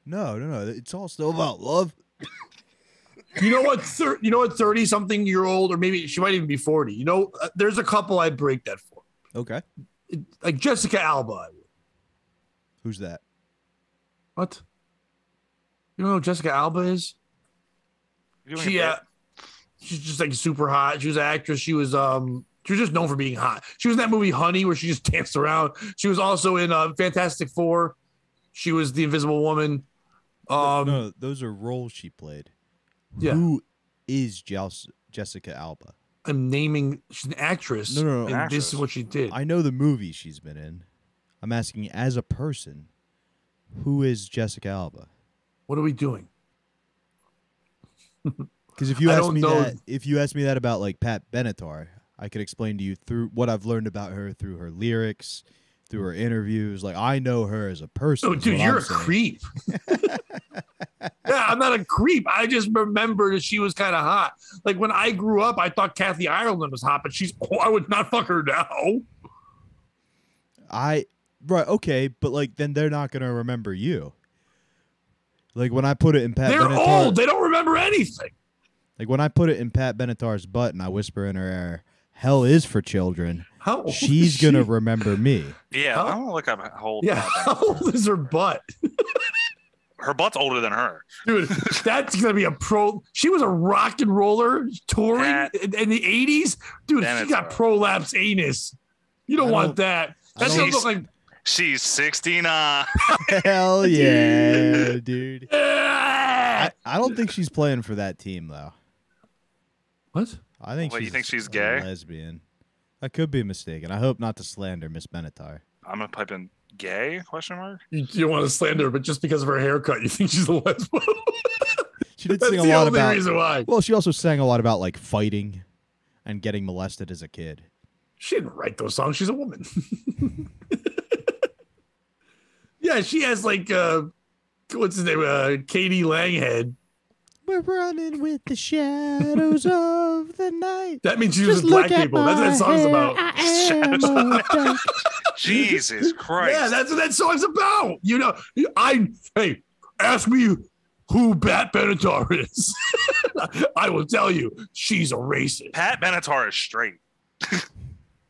No. It's all still about love. You know what? 30-something-year-old, or maybe she might even be 40. You know, there's a couple I'd break that for. Okay. Like Jessica Alba. Who's that? What? You don't know who Jessica Alba is? She's just like super hot. She was an actress. She was just known for being hot. She was in that movie Honey, where she just danced around. She was also in Fantastic Four. She was the Invisible Woman. No, those are roles she played. Yeah. Who is Jessica Alba? I'm naming. She's an actress. No. And this is what she did. I know the movie she's been in. I'm asking, as a person, who is Jessica Alba? What are we doing? Because if you ask me that about like Pat Benatar, I could explain to you through what I've learned about her through her lyrics, through her interviews. Like, I know her as a person. Oh, dude, you're a creep. Yeah, I'm not a creep. I just remember that she was kind of hot. Like when I grew up, I thought Kathy Ireland was hot, but I would not fuck her now. Right, okay, but like then they're not gonna remember you. Like when I put it in Pat They're Benatar, old. They don't remember anything. Like when I put it in Pat Benatar's butt and I whisper in her ear, "Hell is for children." How old She's is gonna she? remember me. Yeah, I'm gonna look up how old. Yeah, how old is her butt? Her butt's older than her. Dude, that's gonna be a pro. She was a rock and roller touring in the 80s. Dude, she got prolapse anus. You don't want that. That doesn't look like. She's 69. Hell yeah, dude. Yeah. I don't think she's playing for that team though. What? I think. What, you think she's gay? Lesbian. I could be mistaken. I hope not to slander Miss Benatar. I'm gonna pipe in gay ? You don't want to slander her, but just because of her haircut, you think she's a lesbian. She did That's sing a the lot only about. reason why. Well, she also sang a lot about like fighting and getting molested as a kid. She didn't write those songs. She's a woman. Yeah, she has like what's his name? Katie Langhead. We're running with the shadows of the night. That means she uses black people. That's what that song's about. Jesus Christ. Yeah, that's what that song's about. You know, hey, ask me who Pat Benatar is. I will tell you, she's a racist. Pat Benatar is straight.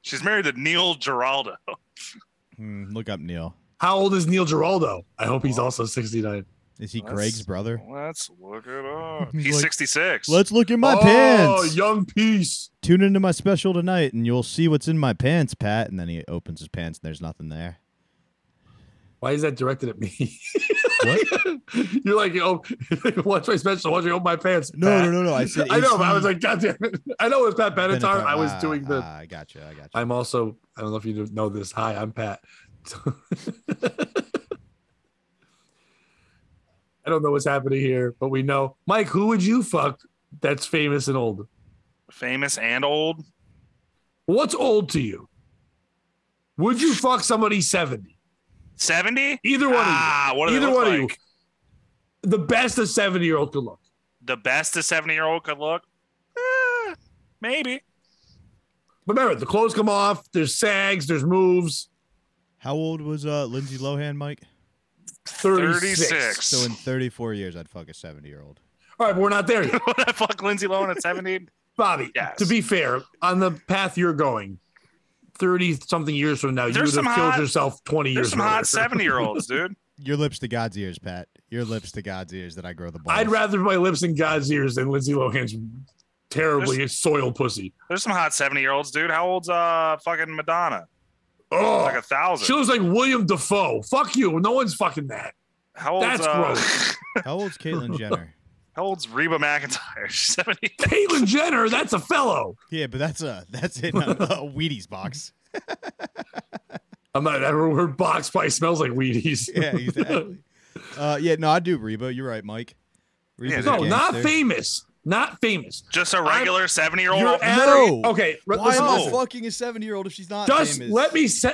She's married to Neil Giraldo. Look up Neil. How old is Neil Giraldo? I hope he's also 69. Is he Greg's brother? Let's look it up. He's like, 66. Let's look in my pants. Oh, young piece. Tune into my special tonight, and you'll see what's in my pants, Pat. And then he opens his pants, and there's nothing there. Why is that directed at me? What? You're like, oh, watch my special. Watch me open my pants. No. I said, I know, but I was like, God damn it. I know it's Pat Benatar. I was doing the. I got you. I'm also, I don't know if you know this. Hi, I'm Pat. I don't know what's happening here, but we know. Mike, who would you fuck that's famous and old? Famous and old? What's old to you? Would you fuck somebody 70? 70? Either one of you. What do Either they look one of like? you. The best a 70-year-old could look. The best a 70-year-old could look? Maybe. But remember, the clothes come off. There's sags. There's moves. How old was Lindsey Lohan, Mike? 36. So in 34 years, I'd fuck a 70-year-old. All right, but we're not there yet. Would I fuck Lindsay Lohan at 70? Bobby, Yes. to be fair, on the path you're going, 30-something years from now, you would have killed yourself 20 years There's some earlier. hot 70-year-olds, dude. Your lips to God's ears, Pat. Your lips to God's ears that I grow the balls. I'd rather my lips in God's ears than Lindsay Lohan's terribly soiled pussy. There's some hot 70-year-olds, dude. How old's fucking Madonna? Oh, Like 1,000. she looks like William Dafoe. Fuck you. No one's fucking that. How old's That's gross. How old's Caitlyn Jenner? How old's Reba McEntire? She's 70. Caitlyn Jenner, that's a fellow. Yeah, but that's in a Wheaties box. I'm not. Her box probably smells like Wheaties. Yeah, exactly. Yeah, no, I do Reba. You're right, Mike. Reba's a No, not gangster. famous. Not famous. Just a regular 70-year-old. You're off the at street? No. Okay. Why Listen, am I listen. fucking a 70-year-old if she's not Just famous?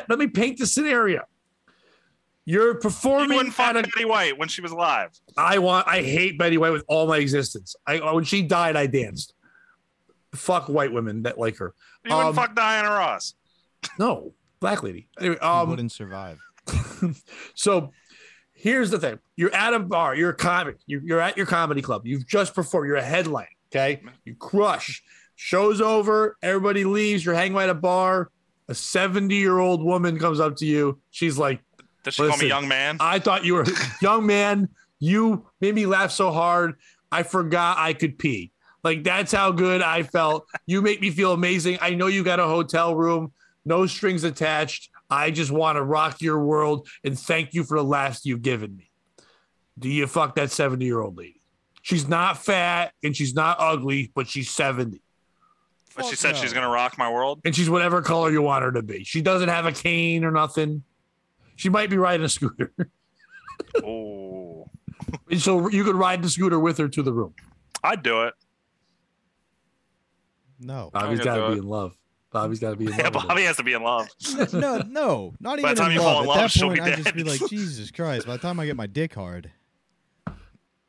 let me paint the scenario. You're You performing wouldn't fuck at a. Betty White when she was alive. I hate Betty White with all my existence. When she died, I danced. Fuck white women that like her. You wouldn't fuck Diana Ross. No, black lady. Anyway, She wouldn't survive. so here's the thing: you're at a bar, you're a comic, you're at your comedy club, you've just performed, you're a headline, okay? You crush. Show's over, everybody leaves, you're hanging at a bar. A 70-year-old woman comes up to you. She's like, Does she call me "Listen, young man? I thought you were a young man. You made me laugh so hard, I forgot I could pee." Like, that's how good I felt. You make me feel amazing. I know you got a hotel room, no strings attached. I just want to rock your world and thank you for the laughs you've given me. Do you fuck that 70-year-old lady? She's not fat and she's not ugly, but she's 70. But she said she's gonna rock my world. And she's whatever color you want her to be. She doesn't have a cane or nothing. She might be riding a scooter. Oh, And so you could ride the scooter with her to the room. I'd do it. No. Bobby's I'm got gonna to do be in love. Bobby's got to be in love. Yeah, with her. Bobby has to be in love. No, not By even the time in you love. fall in At love, that she'll point, be I'd just be dead. like, Jesus Christ, by the time I get my dick hard.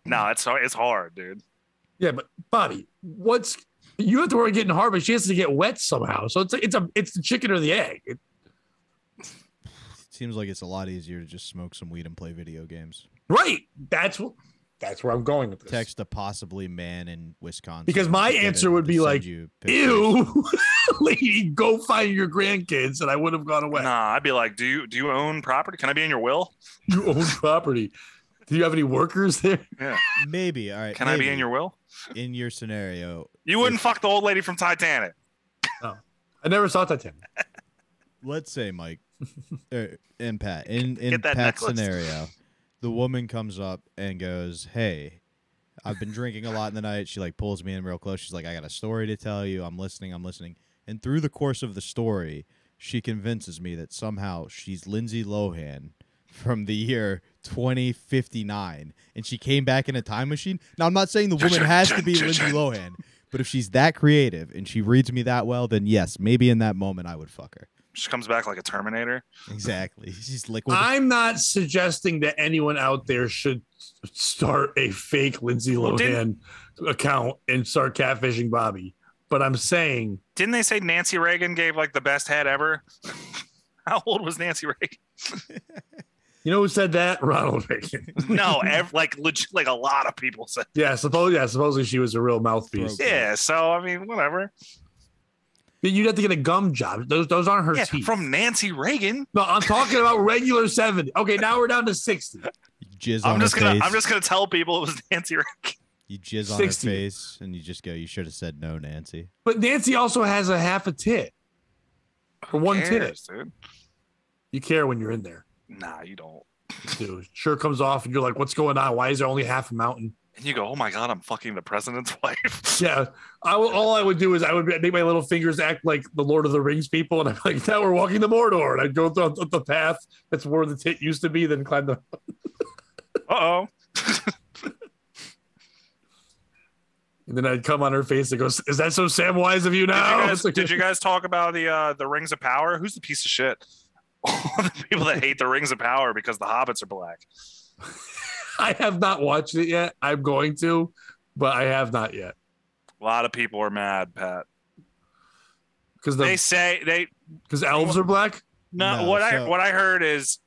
No, it's hard, dude. Yeah, but Bobby, you have to worry getting hard, but she has to get wet somehow. So it's the chicken or the egg. Seems like it's a lot easier to just smoke some weed and play video games. Right. That's where I'm going with this. Text a possibly man in Wisconsin. Because my to get answer him would to be send like, you pictures. ew, lady, go find your grandkids, and I would have gone away. Nah, I'd be like, do you own property? Can I be in your will? You own property. Do you have any workers there? Yeah. Maybe. All right. Can I be maybe. in your will? In your scenario, You wouldn't fuck the old lady from Titanic. No. I never saw Titanic. let's say, Mike, and Pat, in Get that Pat's necklace. scenario, the woman comes up and goes, "Hey, I've been drinking a lot in the night." She like pulls me in real close. She's like, "I got a story to tell you. I'm listening. And through the course of the story, she convinces me that somehow she's Lindsey Lohan from the year 2059, and she came back in a time machine. Now, I'm not saying the woman has to be Lindsey Lohan, but if she's that creative and she reads me that well, then yes, maybe in that moment I would fuck her. She comes back like a Terminator. Exactly. She's liquid. I'm not suggesting that anyone out there should start a fake Lindsay Lohan account and start catfishing Bobby. But I'm saying, Didn't they say Nancy Reagan gave like the best head ever? How old was Nancy Reagan? you know who said that? Ronald Reagan. No, legit, like a lot of people said. Supposedly she was a real mouthpiece. Throat. Yeah, so I mean, whatever. But you'd have to get a gum job. Those aren't her Yeah, teeth. from Nancy Reagan. No, I'm talking about regular 70. Okay, now we're down to 60. You jizz on her face. I'm just gonna tell people it was Nancy Reagan. You jizz on her 60. face, and you just go, "You should have said no, Nancy." But Nancy also has a half a tit. For one tit. Cares, dude. You care when you're in there. Nah, you don't. Dude, shirt comes off and you're like, what's going on? Why is there only half a mountain? And you go, oh my god, I'm fucking the president's wife. Yeah. All I would do is I would make my little fingers act like the Lord of the Rings people. And I'm like, now we're walking to Mordor. And I'd go through the path that's where the tit used to be, then climb the. Uh-oh. And then I'd come on her face and goes, is that so Samwise of you now? Did you guys talk about the Rings of Power? Who's the piece of shit? All the people that hate the Rings of Power because the hobbits are black. I have not watched it yet. I'm going to, but I have not yet. A lot of people are mad, Pat. Because Because elves are black? No, No, what so- I heard is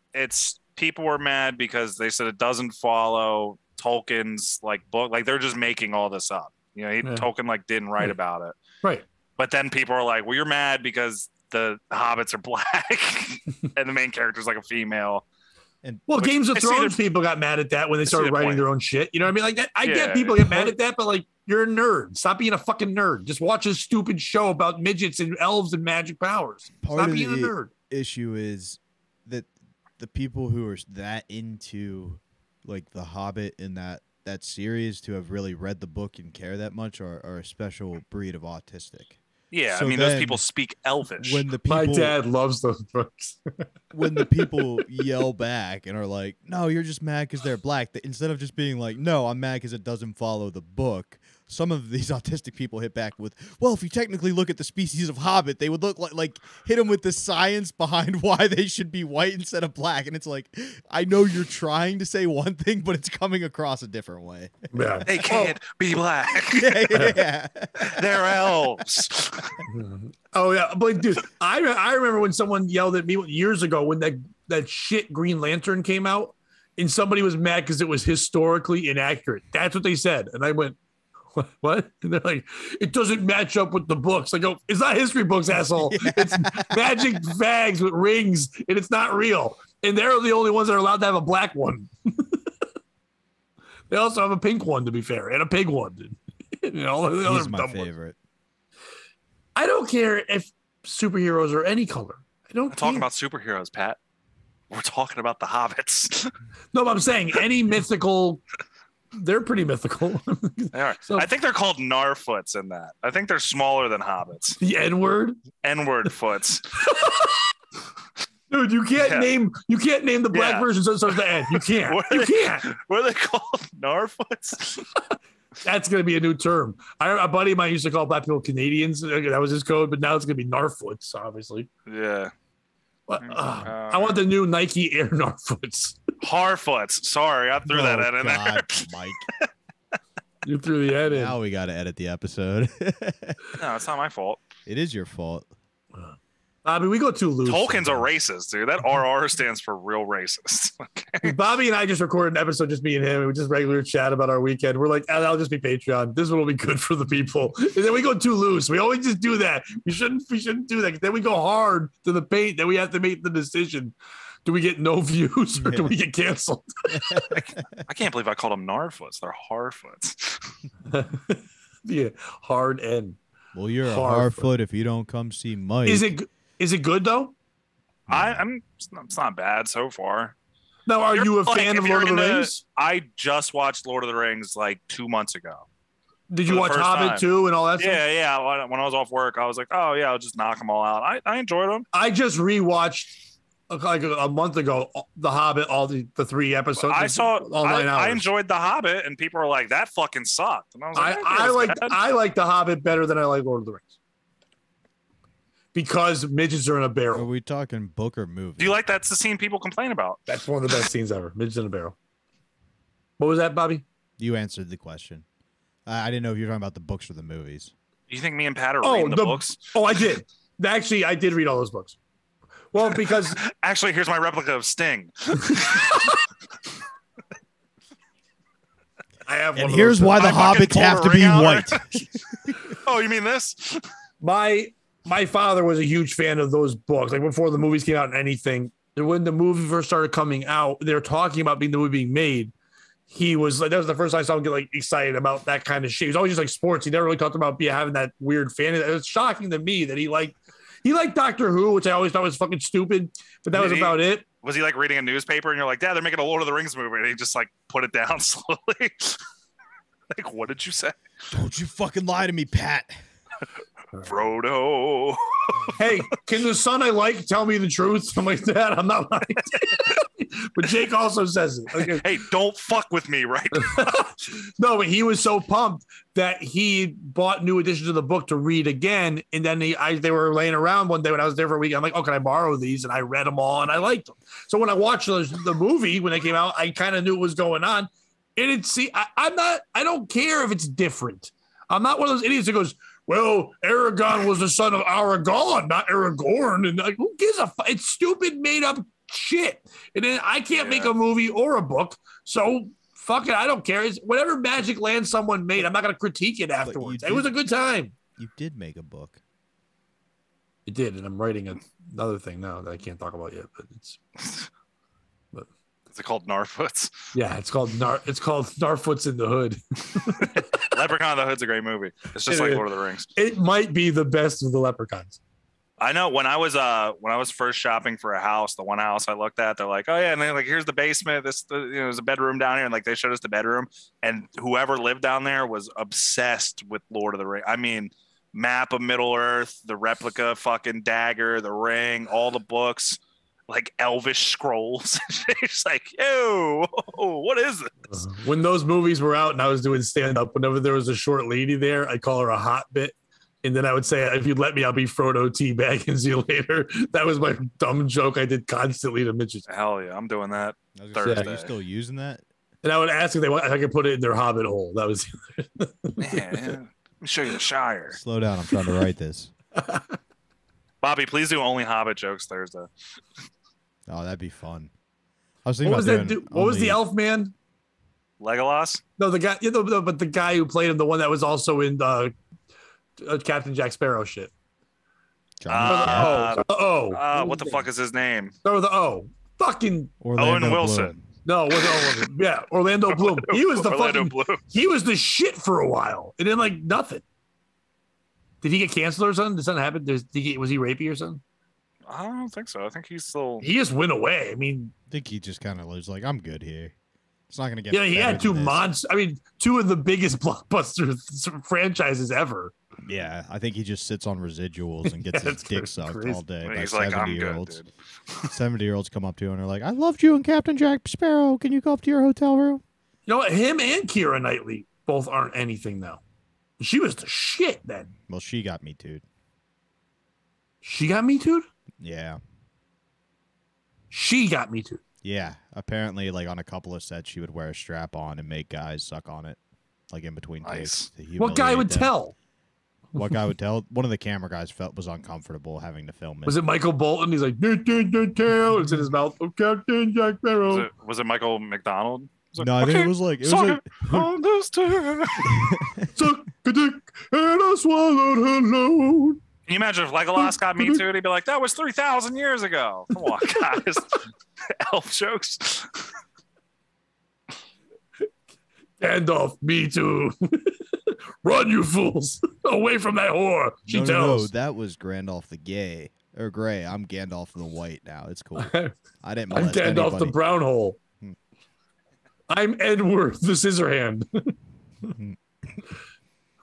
people were mad because they said it doesn't follow Tolkien's like book. Like they're just making all this up. You know, Tolkien like didn't write Right. about it. Right. But then people are like, well, you're mad because the hobbits are black and the main character's like a female. Well, Which Games of I see Thrones the- people got mad at that when they see started the writing point. their own shit. You know what I mean? Like that, I Yeah. get people get mad at that, but like you're a nerd. Stop being a fucking nerd. Just watch a stupid show about midgets and elves and magic powers. Part Stop of being a the nerd. issue is that the people who are that into like The Hobbit and that series to have really read the book and care that much are a special breed of autistic. Yeah, So I mean, those then people speak Elvish. when the people My dad loves those books. when the people yell back and are like, "No, you're just mad because they're black," instead of just being like, "No, I'm mad because it doesn't follow the book." Some of these autistic people hit back with, "Well, if you technically look at the species of hobbit, they would look like hit them with the science behind why they should be white instead of black." And it's like, I know you're trying to say one thing, but it's coming across a different way. Yeah. They can't be black. Yeah. They're elves. Oh yeah, but dude, I remember when someone yelled at me years ago when that shit Green Lantern came out, and somebody was mad because it was historically inaccurate. That's what they said, and I went, "What?" And they're like, "It doesn't match up with the books." I go, "It's not history books, asshole. Yeah. It's magic bags with rings, and it's not real. And they're the only ones that are allowed to have a black one. They also have a pink one, to be fair, and a pig one. You know, the He's other my dumb ones. favorite. I don't care if superheroes are any color. I don't We're talking care. about superheroes, Pat. We're talking about the hobbits. No, but I'm saying any mythical. They're pretty mythical. They are. So- I think they're called Narfoots in that. I think they're smaller than hobbits. The N word, N-word foots. dude. You can't name the black Yeah. version. So it's the N. You can't. What are You they- can't. What are they called? Narfoots? That's gonna be a new term. A buddy of mine used to call black people Canadians. That was his code, but now it's gonna be Narfoots, obviously. Yeah. But, I want the new Nike Air Narfoots. Harfoots. Sorry, I threw that in there. God, Mike. You threw the N in. Now we got to edit the episode. No, it's not my fault. It is your fault. Bobby, we go too loose. Tolkien's a sometimes. racist, dude. That RR stands for real racist. Okay. Bobby and I just recorded an episode, just me and him. We just regular chat about our weekend. We're like, that'll just be Patreon. This one will be good for the people. And then we go too loose. We always just do that. We shouldn't do that. Then we go hard to the paint. Then we have to make the decision. Do we get no views or do we get canceled? I can't believe I called them Narfoots. They're Harfoots. Yeah, hard N. Well, you're a Harfoot. Harfoot if you don't come see Mike. Is it good though? It's not bad so far. Now, are you a Like, fan if of you're Lord of the into- Rings? I just watched Lord of the Rings like 2 months ago. Did for you the watch first Hobbit time. too and all that stuff? Yeah. When I was off work, I was like, oh yeah, I'll just knock them all out. I enjoyed them. I just rewatched like a month ago The Hobbit, all the 3 episodes. I saw. all 9 hours. I enjoyed The Hobbit, and people were like, that fucking sucked. And I was like, I like The Hobbit better than I like Lord of the Rings because midgets are in a Are barrel. we talking book or movie? Do you like that's the scene people complain about? That's one of the best scenes ever. Midgets in a barrel. What was that, Bobby? You answered the question. I didn't know if you were talking about the books or the movies. Do you think me and Pat are reading the books? Oh, I did. Actually, I did read all those books. Well, because Actually, here's my replica of Sting. I have one And of here's those. why the I fucking hobbits pulled have a to ring be out. white. Oh, you mean this? My father was a huge fan of those books, like before the movies came out and anything. And when the movie first started coming out, they were talking about the movie being made. He was like, that was the first time I saw him get like excited about that kind of shit. He was always just like sports. He never really talked about having that weird fantasy. It was shocking to me that he liked Doctor Who, which I always thought was fucking stupid, but that was Maybe. about it. Was he like reading a newspaper and you're like, Dad, they're making a Lord of the Rings movie, and he just like put it down slowly? Like, what did you say? Don't you fucking lie to me, Pat. Frodo. Hey, can the son I like tell me the truth? I'm like, Dad, I'm not lying. But Jake also says it. Okay. Hey, don't fuck with me, right? No, but he was so pumped that he bought new editions of the book to read again. And then they were laying around one day when I was there for a week. I'm like, oh, can I borrow these? And I read them all and I liked them. So when I watched the movie, when they came out, I kind of knew what was going on. And I don't care if it's different. I'm not one of those idiots that goes, well, Aragorn was the son of Aragorn, not Aragorn. And like, who gives a fuck? It's stupid, made up shit. And then I can't make a movie or a book. So fuck it. I don't care. It's whatever Magic Land someone made, I'm not going to critique it afterwards. It was a good time. You did make a book. It did. And I'm writing another thing now that I can't talk about yet, but Is it called Narfoots? yeah, it's called Narfoots in the Hood. Leprechaun in the Hood's a great movie. It's just like Lord of the Rings. It might be the best of the leprechauns. I know when I was first shopping for a house, the one house I looked at, they're like, oh yeah, and then like here's the basement. There's a bedroom down here, and like they showed us the bedroom, and whoever lived down there was obsessed with Lord of the Rings. I mean, map of Middle Earth, the replica fucking dagger, the ring, all the books, like elvish scrolls. She's like, yo, what is this? When those movies were out and I was doing stand-up, whenever there was a short lady there, I'd call her a hot bit. And then I would say, if you'd let me, I'll be Frodo Teabag and see you later. That was my dumb joke I did constantly to midgets. Hell yeah, I'm doing that Thursday. Are you still using that? And I would ask if I could put it in their hobbit hole. That was man. Let me show you the Shire. Slow down. I'm trying to write this. Bobby, please do only Hobbit jokes Thursday. Oh, that'd be fun. I was thinking what was about that? What was the elf man? Legolas? No, the guy. Yeah, no, but the guy who played him, the one that was also in Captain Jack Sparrow shit. What the fuck is his name? Start with the O. Fucking Owen Wilson. Bloom. No, it wasn't Owen. Yeah, Orlando Bloom. He was the Orlando fucking. Bloom. He was the shit for a while, and then like nothing. Did he get canceled or something? Did something happen? Was he rapey or something? I don't think so. I think he's still. He just went away. I mean, I think he just kind of was like, I'm good here. It's not going to get. Yeah, he had two two of the biggest blockbuster franchises ever. Yeah, I think he just sits on residuals and gets his dick sucked all day by he's like, 70-year-olds. 70-year-olds come up to you and are like, I loved you and Captain Jack Sparrow. Can you go up to your hotel room? You know what? Him and Keira Knightley both aren't anything now. She was the shit then. Well, she got me too. She got me too? Yeah. She got me too. Yeah. Apparently, like on a couple of sets, she would wear a strap on and make guys suck on it, like in between takes. What guy would tell? What guy would tell? One of the camera guys was uncomfortable having to film it. Was it Michael Bolton? He's like, it's in his mouth. Oh, Captain Jack Sparrow. Was it Michael McDonald? No, I think it was like understand. Suck a dick and I swallowed her load. Can you imagine if Legolas got me too? He'd be like, that was 3,000 years ago. Come on, guys. Elf jokes. Gandalf, me too. Run, you fools. Away from that whore. She tells. No, that was Gandalf the gay. Or gray. I'm Gandalf the white now. It's cool. I didn't I'm Gandalf anybody. the brown hole. I'm Edward the Scissorhand.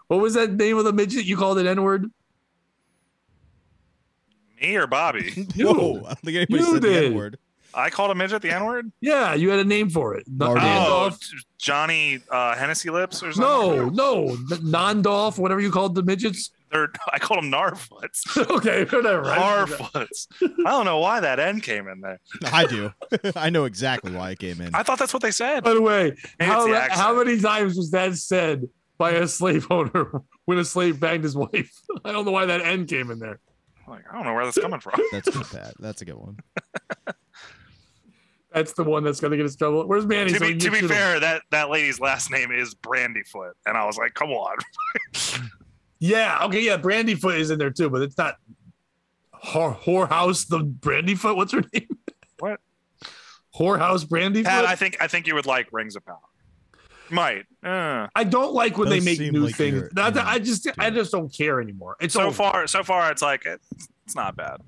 What was that name of the midget you called it N-word? Me or Bobby? Whoa, I don't think anybody said the N-word. I called a midget the N-word? Yeah, you had a name for it. Johnny Hennessy Lips or something? No. Non-Dolph, whatever you called the midgets. I called them Narfoots. Okay, whatever. Narfoots. I don't know why that N came in there. I do. I know exactly why it came in. I thought that's what they said. By the way, how many times was that said by a slave owner when a slave banged his wife? I don't know why that N came in there. Like, I don't know where that's coming from. That's good, Pat. That's a good one. That's the one that's going to get us trouble. Where's Manny? To be fair, that lady's last name is Brandyfoot. And I was like, come on. Yeah. Okay. Yeah. Brandyfoot is in there too, but it's not Whorehouse the Brandyfoot. What's her name? What? Whorehouse Brandyfoot? Pat, I think you would like Rings of Power. Might. I don't like when they make new things. I just don't care anymore. It's so far it's like it's not bad.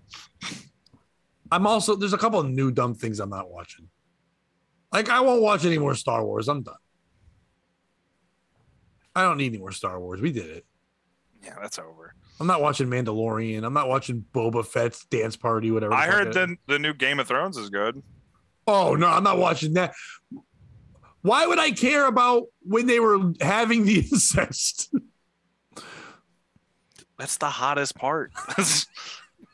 There's a couple of new dumb things I'm not watching. Like I won't watch any more Star Wars. I'm done. I don't need any more Star Wars. We did it. Yeah, that's over. I'm not watching Mandalorian. I'm not watching Boba Fett's dance party, whatever. I heard the new Game of Thrones is good. Oh no, I'm not watching that. Why would I care about when they were having the incest? That's the hottest part.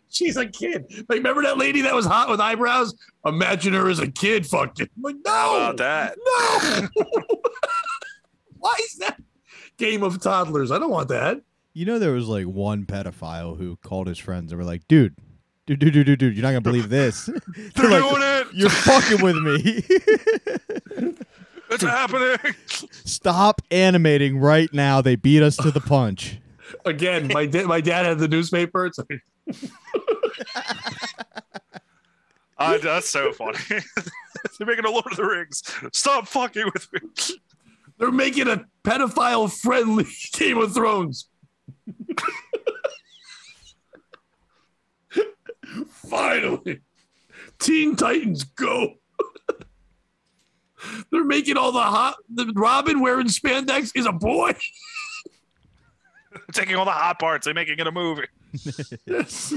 She's a kid. Like, remember that lady that was hot with eyebrows? Imagine her as a kid fucking. I'm like, no. How about that? No. Why is that? Game of toddlers. I don't want that. You know, there was like one pedophile who called his friends and were like, dude, you're not going to believe this. They're like, doing it. You're fucking with me. It's happening. Stop animating right now. They beat us to the punch. Again, my dad had the newspaper. It's like... That's so funny. They're making a Lord of the Rings. Stop fucking with me. They're making a pedophile-friendly Game of Thrones. Finally. Teen Titans, go. They're making all the Robin wearing spandex is a boy. Taking all the hot parts and making it a movie. Yes.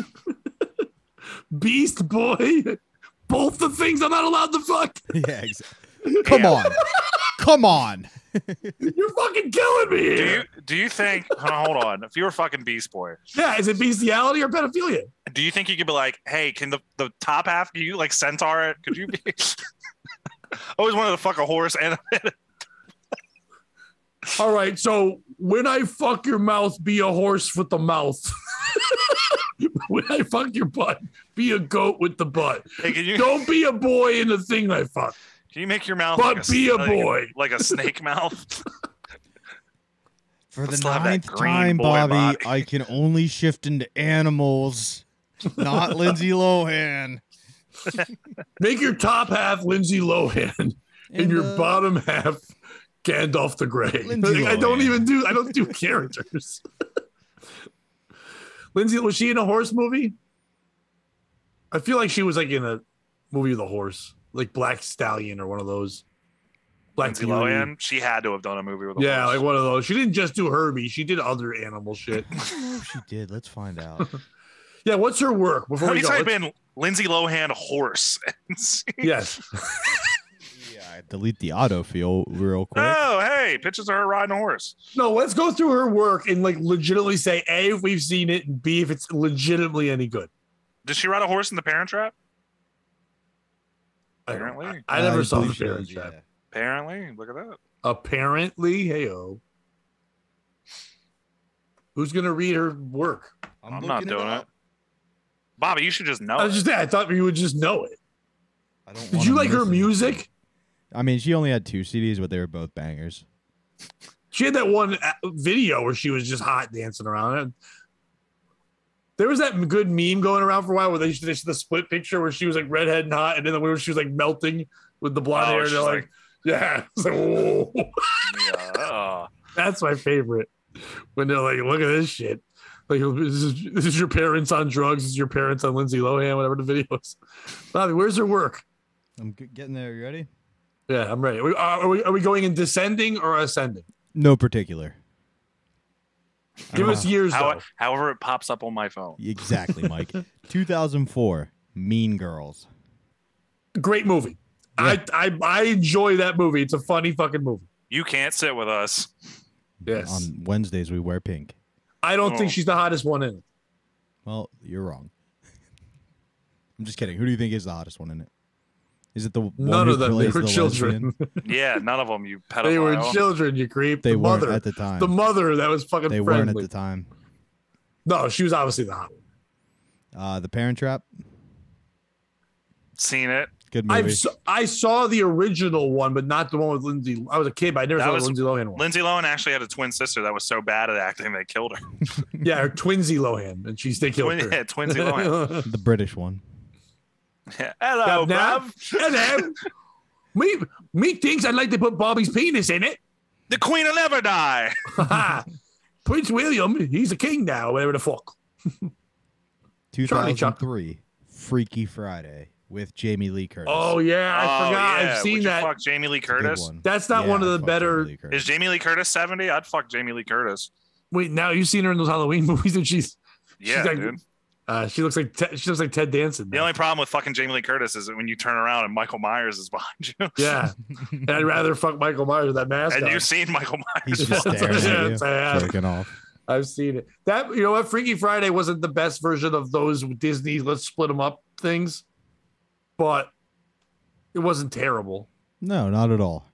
Beast Boy. Both the things I'm not allowed to fuck. Yeah, exactly. Come on. Come on. You're fucking killing me here. Do you think? Hold on. If you were fucking Beast Boy, Yeah, is it bestiality or pedophilia? do you think you could be like, hey, can the top half? Can you like centaur it? Could you be? Always wanted to fuck a horse and. All right, so when I fuck your mouth, be a horse with the mouth. When I fuck your butt, be a goat with the butt. Hey, can you? Don't be a boy in the thing I fuck. Can you make your mouth? But like be a boy. like a snake mouth. For the Let's have that 9th green time, boy Bobby, body. I can only shift into animals, not Lindsay Lohan. Make your top half Lindsay Lohan and your bottom half Gandalf the Grey. Lindsay I don't Lohan. I don't do characters. Lindsay, was she in a horse movie? I feel like she was like in a movie with a horse, like Black Stallion or one of those. Lindsay Lohan, she had to have done a movie with a Yeah, horse. like one of those. She didn't just do Herbie. She did other animal shit. I don't know if she did. Let's find out. Yeah, what's her work? Before How we do you go, type in Lindsay Lohan horse? And see? yes. Yeah, delete the autofill real quick. Oh, hey, pictures of her riding a horse. No, let's go through her work and like legitimately say A, if we've seen it, and B, if it's legitimately any good. Did she ride a horse in the Parent Trap? I don't know. Apparently. I never saw the believe she Parent does, Trap. yeah. Apparently, look at that. Apparently, heyo. Who's gonna read her work? I'm not doing it. Bobby, you should just know. I thought you would just know it. I don't Did wanna you like her miss it. music? I mean, she only had 2 CDs, but they were both bangers. She had that one video where she was just hot dancing around. There was that good meme going around for a while where they did the split picture where she was like redhead and hot, and then when she was like melting with the blonde hair. And they're like, yeah, it's like, whoa. Yeah. That's my favorite. When they're like, look at this shit. Like, this is your parents on drugs. This is your parents on Lindsay Lohan, whatever the video is. Bobby, where's her work? I'm getting there. You ready? Yeah, I'm ready. Are we going in descending or ascending? No particular. Give us years, though. However it pops up on my phone. Exactly, Mike. 2004, Mean Girls. Great movie. Yeah. I enjoy that movie. It's a funny fucking movie. You can't sit with us. Yes. On Wednesdays, we wear pink. I don't think she's the hottest one in it. Well, you're wrong. I'm just kidding. Who do you think is the hottest one in it? Is it the one None who of them. They plays were the children. lesbian? Yeah, none of them. You pedophile. They were children, you creep. They the weren't mother at the time. The mother that was fucking They friendly. weren't at the time. No, she was obviously the hot one. The Parent Trap. Seen it. Good movie. I saw the original one, but not the one with Lindsay. I was a kid, but I never saw the Lindsay Lohan one. Lindsay Lohan actually had a twin sister that was so bad at acting they killed her. Yeah, her twinsy Lohan, and they killed her. Yeah, Twinsy Lohan. The British one. Yeah. Hello, Now- bruv. Hello. Me thinks I'd like to put Bobby's penis in it. The Queen will never die. Prince William, he's a king now, whatever the fuck. 2003, Freaky Friday with Jamie Lee Curtis. Oh yeah, I forgot. Yeah. I've seen Would you that. fuck Jamie Lee It's a good Curtis. one. That's not Yeah, one of I'd the fuck better. Jamie Lee Curtis. Is Jamie Lee Curtis 70? I'd fuck Jamie Lee Curtis. Wait, now you've seen her in those Halloween movies, and she's Yeah, like, dude. she looks like Ted Danson. The now. only problem with fucking Jamie Lee Curtis is that when you turn around and Michael Myers is behind you. Yeah, and I'd rather fuck Michael Myers with that mask. And on. you've seen Michael Myers. He's just staring at you, Yes, I have. jerking off. I've seen it. That, you know what, Freaky Friday wasn't the best version of those Disney let's split them up things, but it wasn't terrible. No, not at all.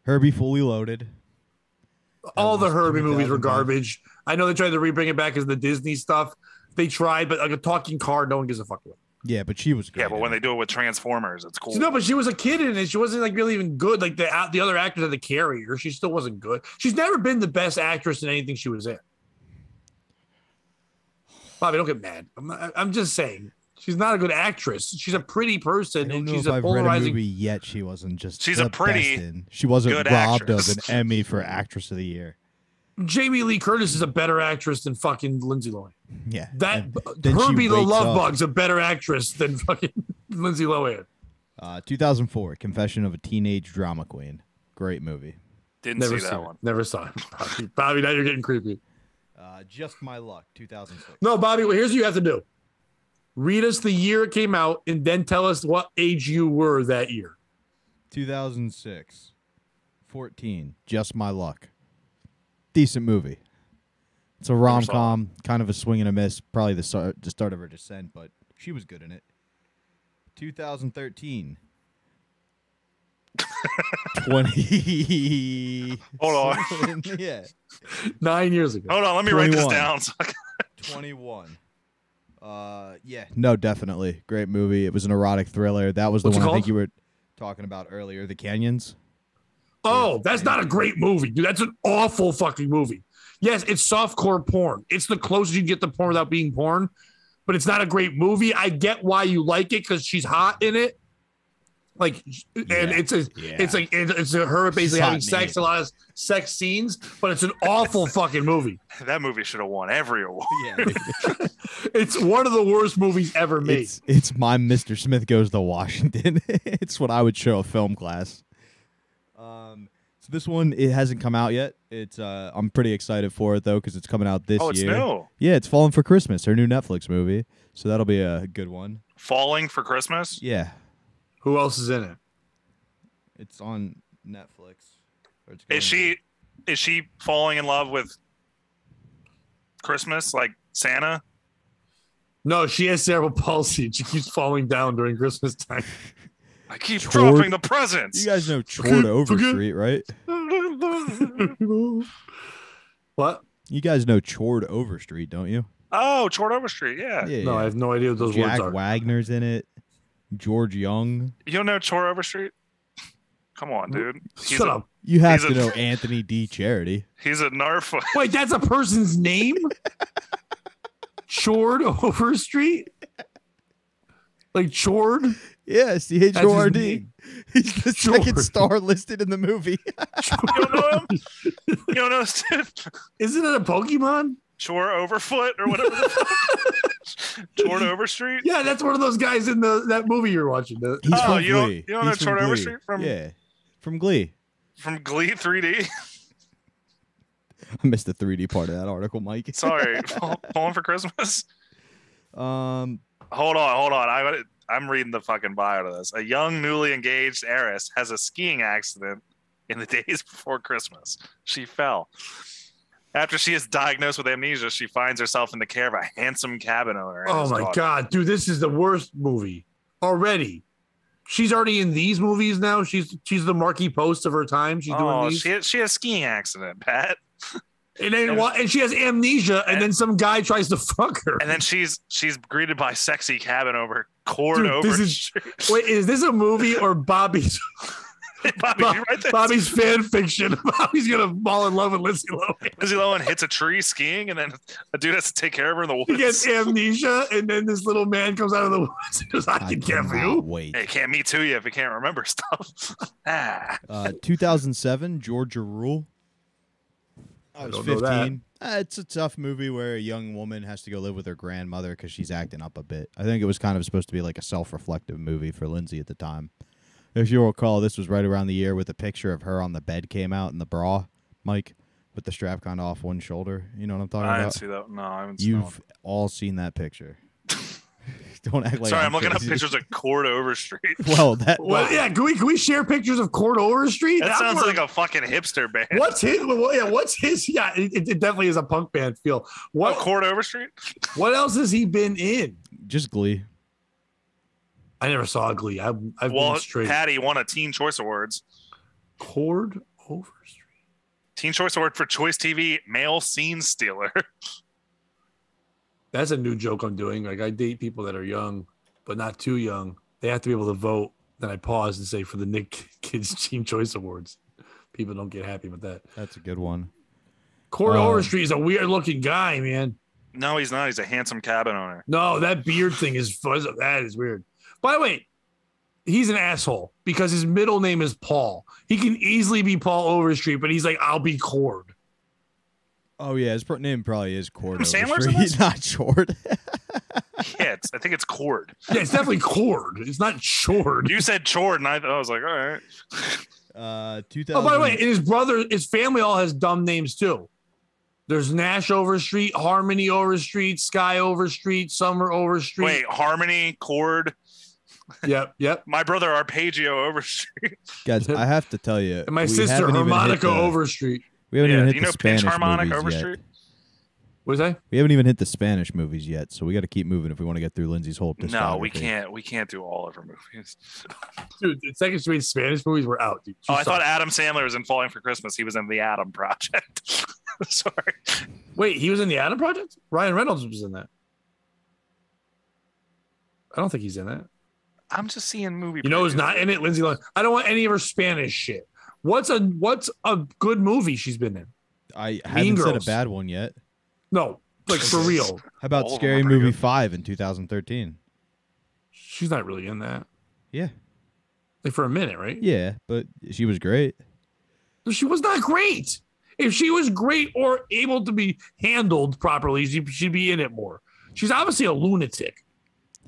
Herbie Fully Loaded. All the was Herbie movies were 2005. garbage. I know they tried to rebring it back as the Disney stuff. They tried, but like a talking car, no one gives a fuck about. Yeah, but she was great. Yeah, but when they do it with Transformers, it's cool. No, but she was a kid in it. She wasn't like really even good. Like the other actors had to carry her. She still wasn't good. She's never been the best actress in anything she was in. Bobby, don't get mad. I'm just saying. She's not a good actress. She's a pretty I person, don't and know she's if a I've read a polarizing. movie yet. She wasn't just. She's the a pretty best in. She wasn't good robbed actress. of an Emmy for Actress of the Year. Jamie Lee Curtis is a better actress than fucking Lindsay Lohan. Yeah, That and then she Herbie the wakes Love up. Bug's a better actress than fucking Lindsay Lohan. 2004, Confession of a Teenage Drama Queen. Great movie. Didn't Never see seen that it. one. Never saw it. Bobby, now you're getting creepy. Just My Luck, 2006. No, Bobby, well, here's what you have to do. Read us the year it came out and then tell us what age you were that year. 2006. 14. Just My Luck. Decent movie. It's a rom-com, kind of a swing and a miss. Probably the start of her descent, but she was good in it. 2013. 20. Hold on. Yeah. 9 years ago. Hold on. Let me write this 21. down. 21. Yeah. No, definitely. Great movie. It was an erotic thriller. That was the What's it one I called? think you were talking about earlier, The Canyons. Oh, that's not a great movie, dude. That's an awful fucking movie. Yes, it's softcore porn. It's the closest you can get to porn without being porn, but it's not a great movie. I get why you like it because she's hot in it. Like, and it's her basically having sex, a lot of sex scenes, but it's an awful fucking movie. That movie should have won every award. Yeah. It's one of the worst movies ever made. It's my Mr. Smith Goes to Washington. It's what I would show a film class. So this one, it hasn't come out yet. It's I'm pretty excited for it though because it's coming out this year. Oh, it's new. Yeah, it's Falling for Christmas, her new Netflix movie. So that'll be a good one. Falling for Christmas? Yeah. Who else is in it? It's on Netflix. Is she falling in love with Christmas like Santa? No, she has cerebral palsy. She keeps falling down during Christmas time. I keep dropping the presents. You guys know Chord Overstreet, right? What? You guys know Chord Overstreet, don't you? Oh, Chord Overstreet, yeah. No, I have no idea what those words are. Jack Wagner's in it. George Young. You don't know Chord Overstreet? Come on, dude. Shut up. You have to know Anthony D. Charity. He's a narf. Wait, that's a person's name? Chord Overstreet? Like Chord? Yeah, C-H-O-R-D. He's the second star listed in the movie. You don't know him? You don't know this dude? Isn't it a Pokemon? Chore Overfoot or whatever the fuck. Chord Overstreet? Yeah, that's one of those guys in that movie you're watching. He's from you Glee. don't know He's from Chord Glee. Overstreet from from Glee. From Glee 3D? I missed the 3D part of that article, Mike. Sorry. Falling for Christmas? Um, Hold on. I'm reading the fucking bio to this. A young, newly engaged heiress has a skiing accident in the days before Christmas. She fell. After she is diagnosed with amnesia, she finds herself in the care of a handsome cabin owner. Oh my God, dude, this is the worst movie already. She's already in these movies now. She's the Marquee Post of her time. She's doing these. She has a skiing accident, Pat. And then and she has amnesia, and then some guy tries to fuck her. And then she's greeted by sexy cabin over Chord Overstreet. Wait, is this a movie or Bobby's? Bobby's fan fiction. Bobby's gonna fall in love with Lindsey Lohan. Lindsey Lohan hits a tree skiing, and then a dude has to take care of her in the woods. He gets amnesia, and then this little man comes out of the woods and goes, "I can care for you." Wait. Hey, can't me too you if you can't remember stuff. 2007, Georgia Rule. I was 15. It's a tough movie where a young woman has to go live with her grandmother because she's acting up a bit. I think it was kind of supposed to be like a self-reflective movie for Lindsay at the time. If you'll recall, this was right around the year with a picture of her on the bed came out in the bra, Mike, with the strap kind of off one shoulder. You know what I'm talking about? I didn't see that. No, I haven't seen that. You've all seen that picture. Don't act like Sorry, I'm looking crazy. up pictures of Chord Overstreet. Well, yeah, can we share pictures of Chord Overstreet? That sounds like a fucking hipster band. What's his? Yeah, it definitely is a punk band feel. Chord Overstreet? What else has he been in? Just Glee. I never saw Glee. I've been straight. Patty won a Teen Choice Awards. Chord Overstreet. Teen Choice Award for Choice TV Male Scene Stealer. That's a new joke I'm doing. Like, I date people that are young, but not too young. They have to be able to vote. Then I pause and say for the Nick Kids Teen Choice Awards. People don't get happy with that. That's a good one. Chord Overstreet is a weird looking guy, man. No, he's not. He's a handsome cabin owner. No, that beard thing is weird. By the way, he's an asshole because his middle name is Paul. He can easily be Paul Overstreet, but he's like, I'll be Chord. Oh, yeah. His name probably is Chord Sandler's Overstreet. He's not Chord. Yeah, I think it's Chord. Yeah, it's definitely Chord. It's not Chord. You said Chord, and I was like, all right. 2000. Oh, by the way, and his family all has dumb names too. There's Nash Overstreet, Harmony Overstreet, Sky Overstreet, Summer Overstreet. Wait, Harmony, Chord. Yep. My brother Arpeggio Overstreet. Guys, I have to tell you, And my we sister haven't even hit Harmonica the- Overstreet. We haven't even hit do you the know Pinch Spanish Harmonic movies Overstreet? yet. What is that? We haven't even hit the Spanish movies yet, so we got to keep moving if we want to get through Lindsay's whole discography. No, we can't. We can't do all of her movies. Dude, the second straight Spanish movies were out, dude. I thought Adam Sandler was in Falling for Christmas. He was in The Adam Project. Sorry. Wait, he was in the Adam Project? Ryan Reynolds was in that. I don't think he's in that. I'm just seeing movie. You know who's not in it? Lindsay Lohan. I don't want any of her Spanish shit. What's a good movie she's been in? I haven't said a Girls. bad one yet. No, like for real. How about All of them Scary are pretty Movie good. 5 in 2013? She's not really in that. Yeah. Like for a minute, right? Yeah, but she was great. She was not great. If she was great or able to be handled properly, she'd be in it more. She's obviously a lunatic.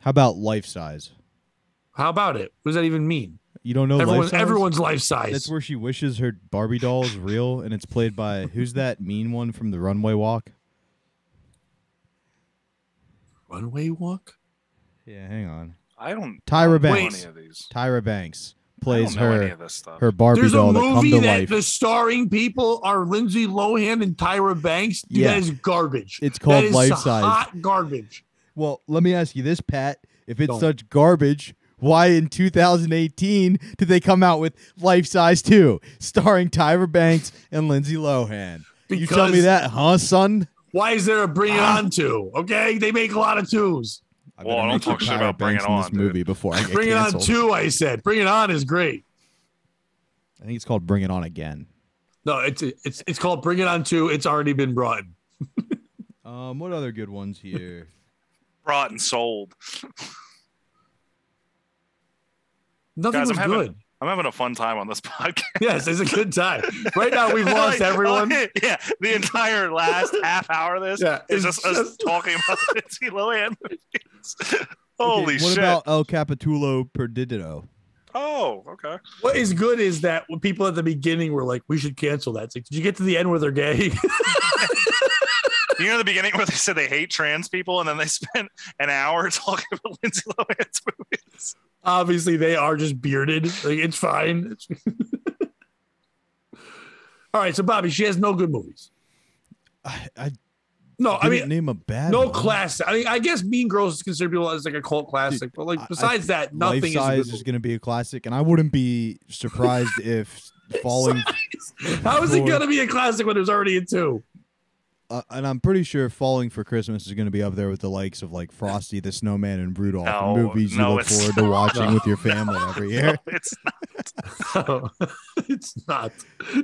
How about Life Size? How about it? What does that even mean? You don't know Life Size? Everyone's life size. That's where she wishes her Barbie doll is real, and it's played by, who's that mean one from the Runway Walk? Runway Walk? Yeah, hang on. I don't. Tyra I don't know Banks. any of these. Tyra Banks I plays don't know any her of this stuff. Barbie There's a doll that come movie to that life. the starring people are Lindsay Lohan and Tyra Banks. Dude, Yeah. that is garbage. It's called that is Life Size. hot garbage. Well, let me ask you this, Pat. If it's Don't. such garbage, why in 2018 did they come out with Life Size 2, starring Tyra Banks and Lindsay Lohan? You tell me Because- that, huh, son? Why is there a Bring It On 2? Okay, they make a lot of twos. I Well, better don't mention talk shit Tyra about Bring Banks It in On, this dude. movie before I get Bring It On canceled. 2, I said. Bring It On is great. I think it's called Bring It On Again. No, it's called Bring It On 2. It's already been brought in. What other good ones here? Brought and sold. Nothing Guys, was I'm good. having a fun time on this podcast. Yes, it's a good time. Right now, we've lost everyone. Yeah, the entire last half hour of this Yeah, is it's just us just- talking about Lindsay Lohan movies. Holy What shit. about El Capitulo Perdido? Oh, okay. What is good is that when people at the beginning were like, we should cancel that. It's like, did you get to the end where they're gay? You know the beginning where they said they hate trans people and then they spent an hour talking about Lindsay Lohan's movies? Obviously, they are just bearded. Like, it's fine. All right, so Bobby, she has no good movies. I No, I didn't mean, name a bad no one. classic. I guess Mean Girls is considered as like a cult classic, but like besides that, nothing Life is a Size good is movie. going to be a classic, and I wouldn't be surprised if Falling. How is it for- going to be a classic when there's already a 2? And I'm pretty sure Falling for Christmas is going to be up there with the likes of like Frosty the Snowman and Rudolph, No, movies you no, look it's forward to not. watching with your family every year. No, it's not. It's not,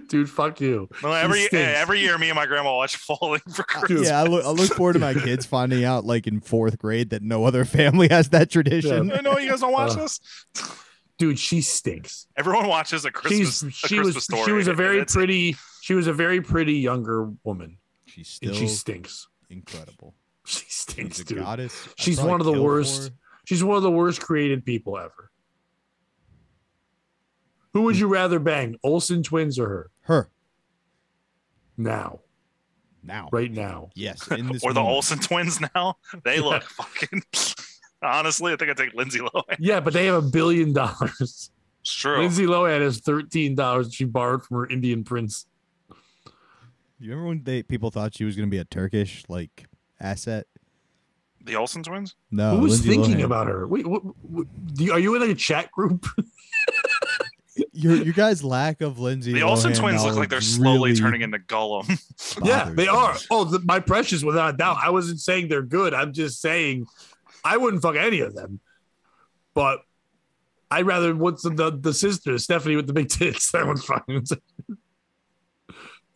dude. Fuck you. No, He stinks. every year, me and my grandma watch Falling for Christmas. Yeah, I look forward to my kids finding out like in 4th grade that no other family has that tradition. I know you guys don't watch this. Dude, she stinks. Everyone watches a Christmas, Christmas story. She was a very It's- pretty. She was a very pretty younger woman, She's still and she stinks. incredible. She stinks, She's a dude. goddess. I'd She's probably one of the kill for worst. her. She's one of the worst created people ever. Who would you rather bang, Olsen twins or her? Her Now, now, right now. Yes, in this Or the moment. Olsen twins now. They look fucking. Honestly, I think I'd take Lindsay Lohan. Yeah, but they have $1 billion. It's true. Lindsay Lohan has $13 she borrowed from her Indian prince. You remember when people thought she was going to be a Turkish like asset? The Olsen twins? No, Who was Lindsay thinking Lohan. about her? Wait, are you in like a chat group? Your guys' lack of Lindsay? The Olsen Lohan twins look like they're knowledge slowly really turning into Gollum. Yeah, bothers they me. are. Oh, my precious, without a doubt. I wasn't saying they're good. I'm just saying I wouldn't fuck any of them. But I'd rather what's the sister, Stephanie with the big tits. That one's fine.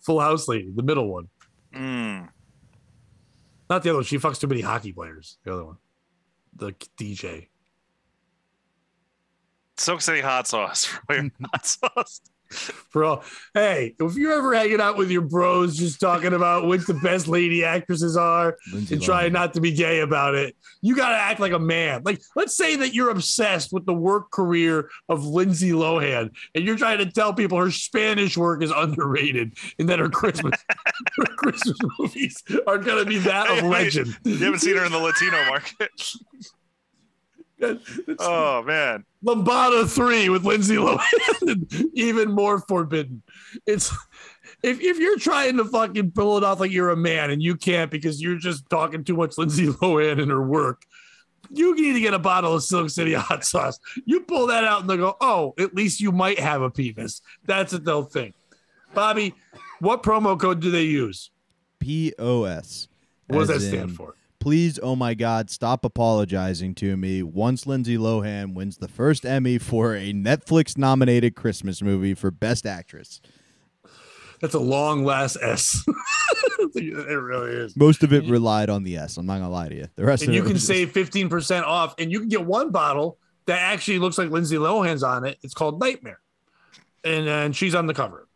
Full House lady, the middle one. Mm. Not the other one. She fucks too many hockey players. The other one. The DJ. Silk City hot sauce. For your hot sauce. Bro, hey, if you're ever hanging out with your bros, just talking about what the best lady actresses are Lindsey and trying Lohan. not to be gay about it, you got to act like a man. Like, let's say that you're obsessed with the work career of Lindsey Lohan and you're trying to tell people her Spanish work is underrated and that her Christmas movies are going to be that of legend. You haven't seen her in the Latino market. Oh man, Lambada 3 with Lindsay Lohan, even more forbidden. It's if you're trying to fucking pull it off like you're a man and you can't because you're just talking too much Lindsay Lohan in her work, you need to get a bottle of Silk City hot sauce. You pull that out and they go, oh, at least you might have a penis. That's what they'll think. Bobby, what promo code do they use? POS. What does that stand for? Please, oh my God, stop apologizing to me. Once Lindsay Lohan wins the first Emmy for a Netflix-nominated Christmas movie for Best Actress. That's a long last S. It really is. Most of it relied on the S. I'm not going to lie to you. The rest and of you it can was save 15% off, and you can get one bottle that actually looks like Lindsay Lohan's on it. It's called Nightmare. And she's on the cover.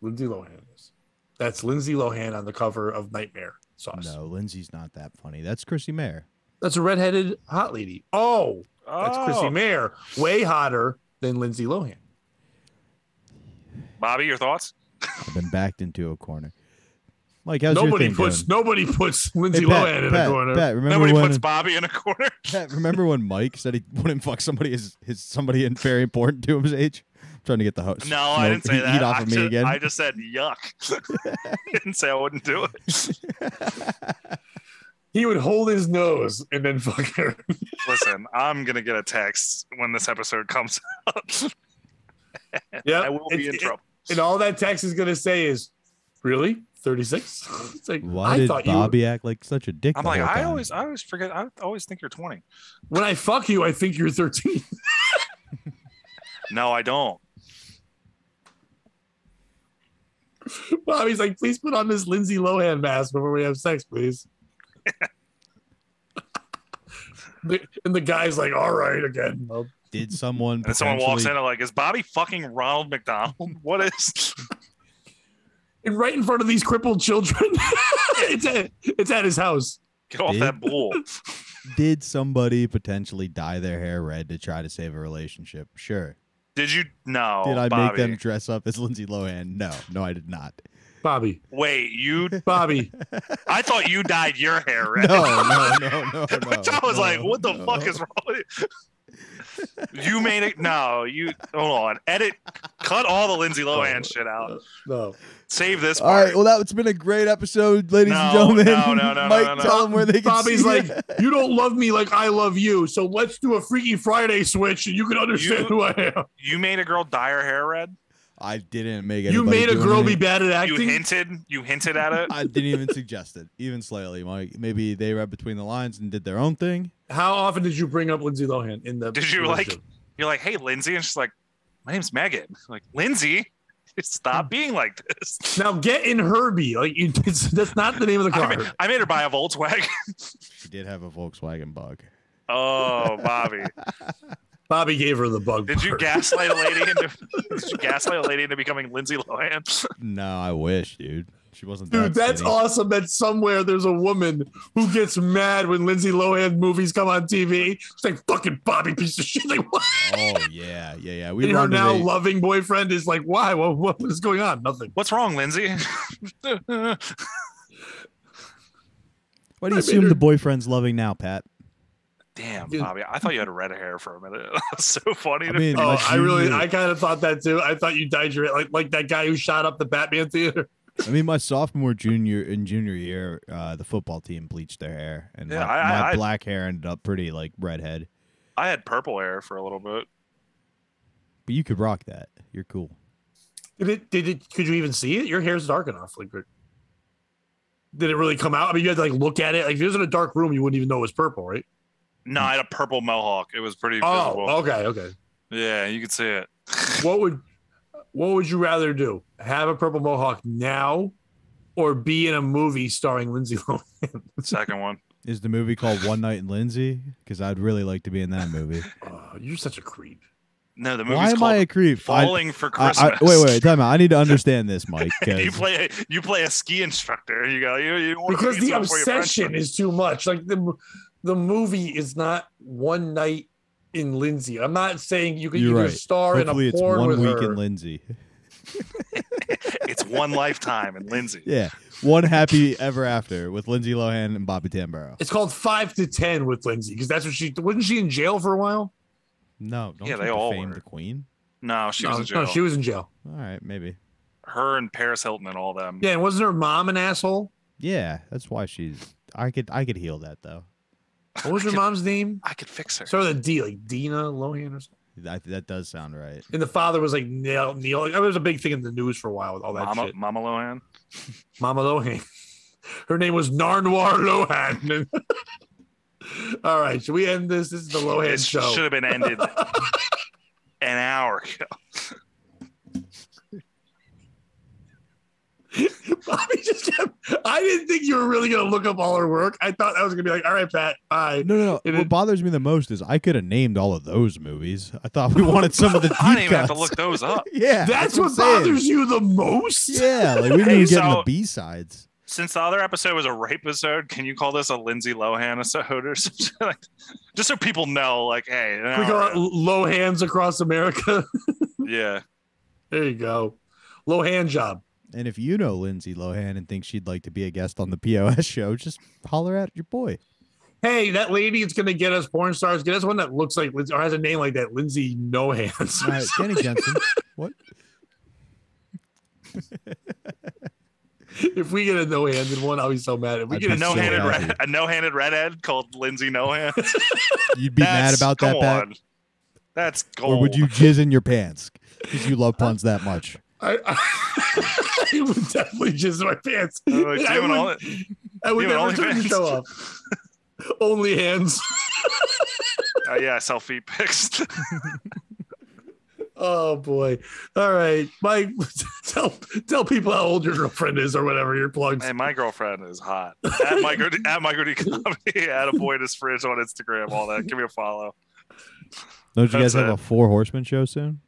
Lindsay Lohan is. That's Lindsay Lohan on the cover of Nightmare sauce. No, Lindsay's not that funny. That's Chrissy Mayer. That's a redheaded hot lady. Oh, that's Chrissy Mayer. Way hotter than Lindsay Lohan. Bobby, your thoughts? I've been backed into a corner. Mike, how's Nobody your thing puts going? Nobody puts Lindsay Hey, Pat, Lohan in Pat, a corner. Pat, remember Nobody when, puts Bobby in a corner. Pat, remember when Mike said he wouldn't fuck somebody his somebody very important to his age? I'm trying to get the host. No, I didn't say that. Heat off of me again. I just said yuck. I didn't say I wouldn't do it. He would hold his nose and then fuck her. Listen, I'm gonna get a text when this episode comes out. Yeah, I will be in trouble. And all that text is going to say is, really? 36? It's like, Why I did thought Bobby act like such a dick? I'm the like, whole I time? always forget. I always think you're 20. when I fuck you, I think you're 13. No, I don't. Bobby's like, please put on this Lindsay Lohan mask before we have sex, please. And the guy's like, all right, again. Well, Did someone? And someone walks in potentially- and like, is Bobby fucking Ronald McDonald? What is? and right in front of these crippled children, it's at his house. Get off that bull. Did somebody potentially dye their hair red to try to save a relationship? Sure. Did you? No. Did I Bobby. make them dress up as Lindsay Lohan? No, I did not. Bobby. Wait, you? Bobby. I thought you dyed your hair red. No. Which I was like, what the fuck is wrong with you? You made it. No, you. Hold on. Edit. Cut all the Lindsay Lohan shit out. No. Save this All part. right, well, that's been a great episode, ladies and No, gentlemen. no. Mike, tell them where they can Bobby's see like, it. you don't love me like I love you, so let's do a Freaky Friday switch and you can understand who I am. You made a girl dye her hair red. I didn't make You anybody made a do girl be anything. bad at You acting? hinted at it. I didn't even suggest it, even slightly. Mike, maybe they read between the lines and did their own thing. How often did you bring up Lindsay Lohan in the Did you relationship? You're like, hey, Lindsay, and she's like, my name's Megan. I'm like, Lindsay, stop being like this. Now get in Herbie. Like that's not the name of the car. I made her buy a Volkswagen. She did have a Volkswagen Bug. Oh, Bobby. Bobby gave her the bug. Did you part. gaslight a lady into becoming Lindsay Lohan? No, I wish, dude. She wasn't that Dude, that's skinny. awesome that somewhere there's a woman who gets mad when Lindsay Lohan movies come on TV. She's like, fucking Bobby, piece of shit. Like, what? Oh, yeah. We And her now rendezvous- loving boyfriend is like, why? What is going on? Nothing. What's wrong, Lindsay? Why do you I made assume her- the boyfriend's loving now, Pat? Damn, Dude. Bobby. I thought you had red hair for a minute. That's so funny. I to mean, me. my I kind of thought that too. I thought you dyed your like that guy who shot up the Batman theater. my sophomore, junior year, the football team bleached their hair, and Yeah, my black hair ended up pretty like redhead. I had purple hair for a little bit. But you could rock that. You're cool. Did it? Could you even see it? Your hair's dark enough. Like, did it really come out? I mean, you had to like look at it. Like, if it was in a dark room, you wouldn't even know it was purple, right? No, I had a purple mohawk. It was pretty visible. Oh, okay. Yeah, you could see it. What would you rather do? Have a purple mohawk now, or be in a movie starring Lindsay Lohan? Second one. Is the movie called One Night in Lindsay? Because I'd really like to be in that movie. You're such a creep. No, the movie's Why am called I a creep? Falling for Christmas. Wait, time out. I need to understand this, Mike. you play a ski instructor. You go. You because the obsession is too much. Like the movie is not one night in Lindsay. I'm not saying you can star Hopefully in a porn with her. it's 1 week in Lindsay. It's one lifetime in Lindsay. Yeah, one happy ever after with Lindsay Lohan and Bobby Tamburo. It's called 5 to 10 with Lindsay because that's what wasn't she in jail for a while? No, don't they all defame were. the Queen. No, she was in jail. No, she was in jail. All right, maybe. Her and Paris Hilton and all them. Yeah, and wasn't her mom an asshole? Yeah, that's why she's. I could heal that though. What was her mom's name? I could fix her. Start with a D, like Dina Lohan or something. That does sound right. And the father was like Neil. It was a big thing in the news for a while with all that shit. Mama Lohan. Mama Lohan. Her name was Narnoir Lohan. All right, should we end this? This is the Lohan show. Should have been ended an hour ago. Bobby just kept. I didn't think you were really gonna look up all her work. I thought that was gonna be like, all right, Pat, bye. No. What bothers me the most is I could have named all of those movies. I thought we wanted some of the. I didn't even have to look those up. Yeah, that's what bothers you the most. Yeah, like we didn't even get in the B-sides. Since the other episode was a rape episode, can you call this a Lindsay Lohan episode or something like? Just so people know, like, hey, can we call it Lohans Across America? Yeah, there you go, Lohan job. And if you know Lindsay Lohan and think she'd like to be a guest on the POS show, just holler at your boy. Hey, that lady is going to get us porn stars. Get us one that looks like or has a name like that, Lindsay No Hands. Kenny Jensen. What? If we get a no-handed one, I'll be so mad. If we get a no-handed redhead called Lindsay No Hands, you'd be mad about that, Pat? That's gold. Or would you jizz in your pants because you love puns that much? I would definitely jizz in my pants. I would never turn the show off. Only hands. Yeah, selfie pics. Oh boy! All right, Mike. Tell people how old your girlfriend is, or whatever your plugs. Hey, my girlfriend is hot. At Micro D Comedy, at a boy in his fridge on Instagram. All that. Give me a follow. Don't you guys have a 4 Horsemen show soon?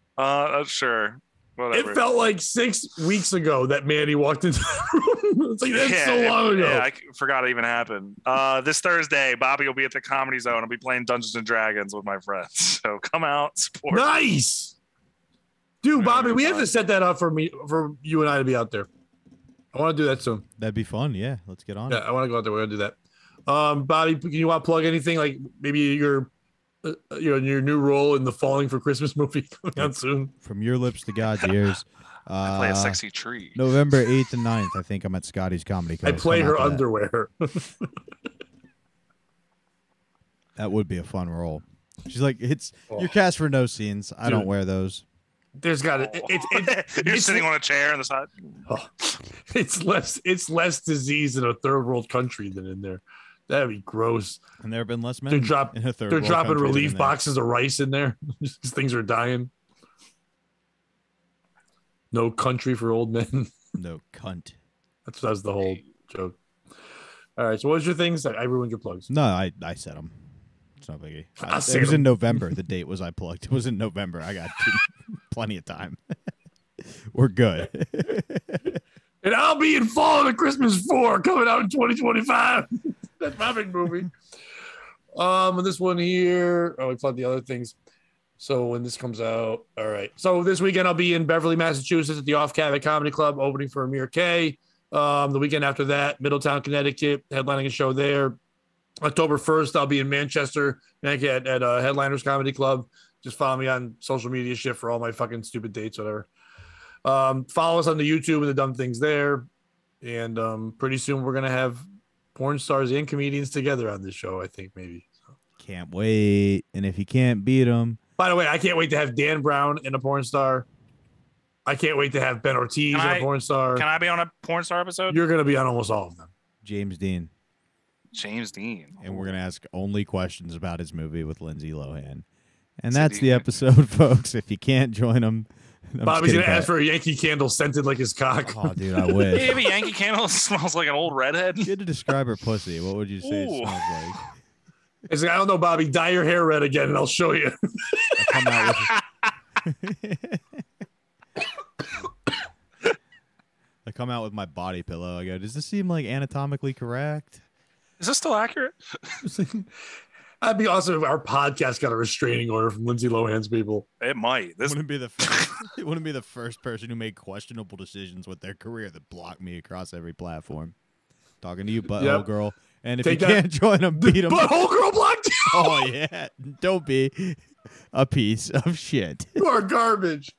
Sure. Whatever. It felt like 6 weeks ago that Manny walked into the room. It's like that's so long ago. Yeah, I forgot it even happened. This Thursday, Bobby will be at the Comedy Zone. I'll be playing Dungeons and Dragons with my friends. So come out, support. Nice. Dude, Bobby, we have to set that up for you and I to be out there. I want to do that soon. That'd be fun. Yeah, let's get on. Yeah, I want to go out there. We're gonna do that. Bobby, can you want to plug anything? Like maybe your new role in the Falling for Christmas movie coming out soon. From your lips to God's ears. I play a sexy tree. November 8th and 9th. I think I'm at Scotty's Comedy Club. I play her underwear. That would be a fun role. She's like, you're cast for no scenes. I don't wear those. There's got You're sitting on a chair on the side. Oh, it's less disease in a third world country than in there. That'd be gross. And there have been less men in a third they're world dropping relief boxes of rice in there. Things are dying. No country for old men. No cunt. That was the whole joke. All right. So what was your things? I ruined your plugs. No, I said them. It's no biggie. It was in November. The date was I plugged. It was in November. I got plenty of time. We're good. And I'll be in Fall of Christmas 4 coming out in 2025. That's my big movie. And this one here. Oh, we plugged the other things. So when this comes out, all right. So this weekend I'll be in Beverly, Massachusetts at the Off Cabot Comedy Club, opening for Amir K. The weekend after that, Middletown, Connecticut, headlining a show there. October 1st, I'll be in Manchester, Connecticut at Headliners Comedy Club. Just follow me on social media shit for all my fucking stupid dates, whatever. Follow us on the YouTube and the dumb things there. And pretty soon we're going to have porn stars and comedians together on this show, I think, maybe. So. Can't wait. And if you can't beat them. By the way, I can't wait to have Dan Brown in a porn star. I can't wait to have Ben Ortiz in a porn star. Can I be on a porn star episode? You're going to be on almost all of them. James Dean. And we're going to ask only questions about his movie with Lindsay Lohan. And that's the episode, folks. If you can't join him. Bobby's going to ask for a Yankee Candle scented like his cock. Oh, dude, I wish. Maybe Yankee Candle smells like an old redhead. You had to describe her pussy. What would you say it smells like? It's like, I don't know, Bobby. Dye your hair red again, and I'll show you. I come out with I come out with my body pillow. I go, does this seem like anatomically correct? Is this still accurate? That'd be awesome if our podcast got a restraining order from Lindsey Lohan's people. It might. This Wouldn't be the first, it wouldn't be the first person who made questionable decisions with their career that blocked me across every platform. Talking to you, butthole girl. And if you can't join them, beat them. Butthole girl blocked you. Oh, yeah. Don't be a piece of shit. You are garbage.